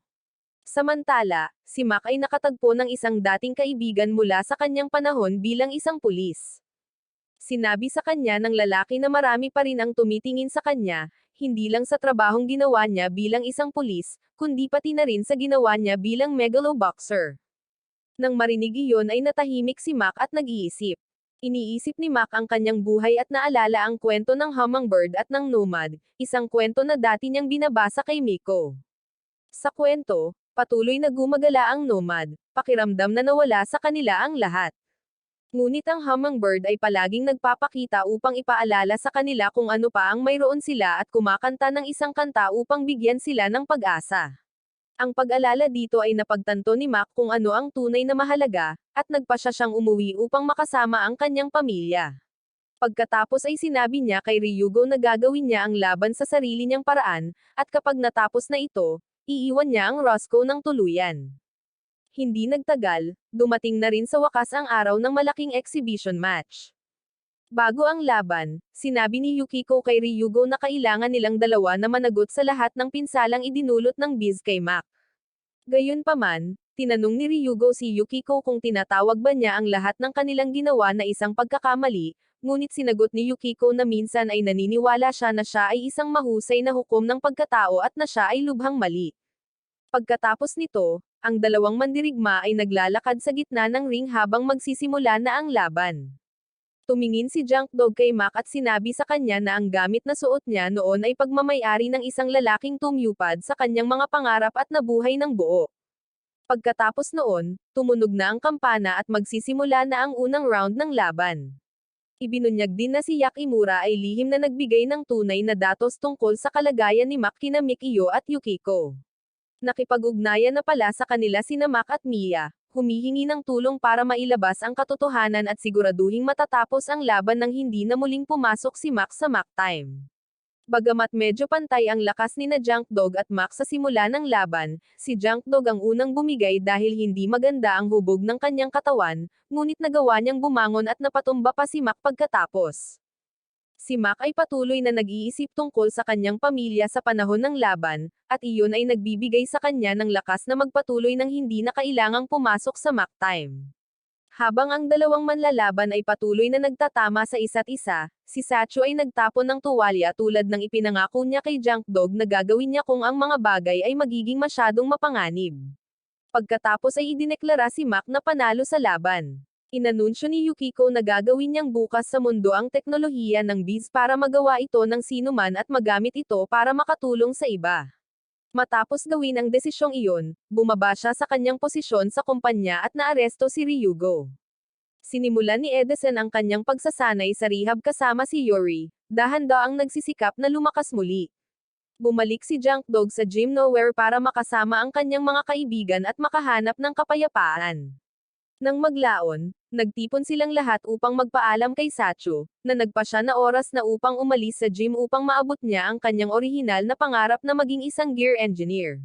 Samantala, si Mac ay nakatagpo ng isang dating kaibigan mula sa kanyang panahon bilang isang pulis. Sinabi sa kanya ng lalaki na marami pa rin ang tumitingin sa kanya, hindi lang sa trabahong ginawa niya bilang isang pulis, kundi pati na rin sa ginawa niya bilang megalo-boxer. Nang marinig iyon ay natahimik si Mac at nag-iisip. Iniisip ni Mac ang kanyang buhay at naalala ang kwento ng Hummingbird at ng Nomad, isang kwento na dati niyang binabasa kay Miko. Sa kwento, patuloy na gumagala ang Nomad, pakiramdam na nawala sa kanila ang lahat. Ngunit ang Hummingbird ay palaging nagpapakita upang ipaalala sa kanila kung ano pa ang mayroon sila at kumakanta ng isang kanta upang bigyan sila ng pag-asa. Ang pag-alala dito ay napagtanto ni Mac kung ano ang tunay na mahalaga, at nagpasya siyang umuwi upang makasama ang kanyang pamilya. Pagkatapos ay sinabi niya kay Ryugo na gagawin niya ang laban sa sarili niyang paraan, at kapag natapos na ito, iiwan niya ang Roscoe ng tuluyan. Hindi nagtagal, dumating na rin sa wakas ang araw ng malaking exhibition match. Bago ang laban, sinabi ni Yukiko kay Ryugo na kailangan nilang dalawa na managot sa lahat ng pinsalang idinulot ng Biz kay Mac. Gayunpaman, tinanong ni Ryugo si Yukiko kung tinatawag ba niya ang lahat ng kanilang ginawa na isang pagkakamali, ngunit sinagot ni Yukiko na minsan ay naniniwala siya na siya ay isang mahusay na hukom ng pagkatao at na siya ay lubhang mali. Pagkatapos nito, ang dalawang mandirigma ay naglalakad sa gitna ng ring habang magsisimula na ang laban. Tumingin si Junk Dog kay Mac at sinabi sa kanya na ang gamit na suot niya noon ay pagmamayari ng isang lalaking tumupad sa kanyang mga pangarap at nabuhay ng buo. Pagkatapos noon, tumunog na ang kampana at magsisimula na ang unang round ng laban. Ibinunyag din na si Yakimura ay lihim na nagbigay ng tunay na datos tungkol sa kalagayan ni Mac kina Mikio at Yukiko. Nakipag-ugnayan na pala sa kanila sina Mac at Mia, humihingi ng tulong para mailabas ang katotohanan at siguraduhing matatapos ang laban nang hindi na muling pumasok si Mac sa Mac Time. Bagamat medyo pantay ang lakas ni na Junk Dog at Mac sa simula ng laban, si Junk Dog ang unang bumigay dahil hindi maganda ang hubog ng kanyang katawan, ngunit nagawa niyang bumangon at napatumba pa si Mac pagkatapos. Si Mac ay patuloy na nag-iisip tungkol sa kanyang pamilya sa panahon ng laban, at iyon ay nagbibigay sa kanya ng lakas na magpatuloy nang hindi na kailangang pumasok sa Mac Time. Habang ang dalawang manlalaban ay patuloy na nagtatama sa isa't isa, si Sacho ay nagtapon ng tuwalya tulad ng ipinangako niya kay Junk Dog na gagawin niya kung ang mga bagay ay magiging masyadong mapanganib. Pagkatapos ay idineklara si Mac na panalo sa laban. Inanunsyo ni Yukiko na gagawin niyang bukas sa mundo ang teknolohiya ng Biz para magawa ito ng sinuman at magamit ito para makatulong sa iba. Matapos gawin ang desisyong iyon, bumaba siya sa kanyang posisyon sa kumpanya at naaresto si Ryugo. Sinimulan ni Edison ang kanyang pagsasanay sa rehab kasama si Yuri, dahan-daang nagsisikap na lumakas muli. Bumalik si Junk Dog sa Gym Nowhere para makasama ang kanyang mga kaibigan at makahanap ng kapayapaan. Nang maglaon, nagtipon silang lahat upang magpaalam kay Sacho, na nagpa siya na oras na upang umalis sa gym upang maabot niya ang kanyang orihinal na pangarap na maging isang gear engineer.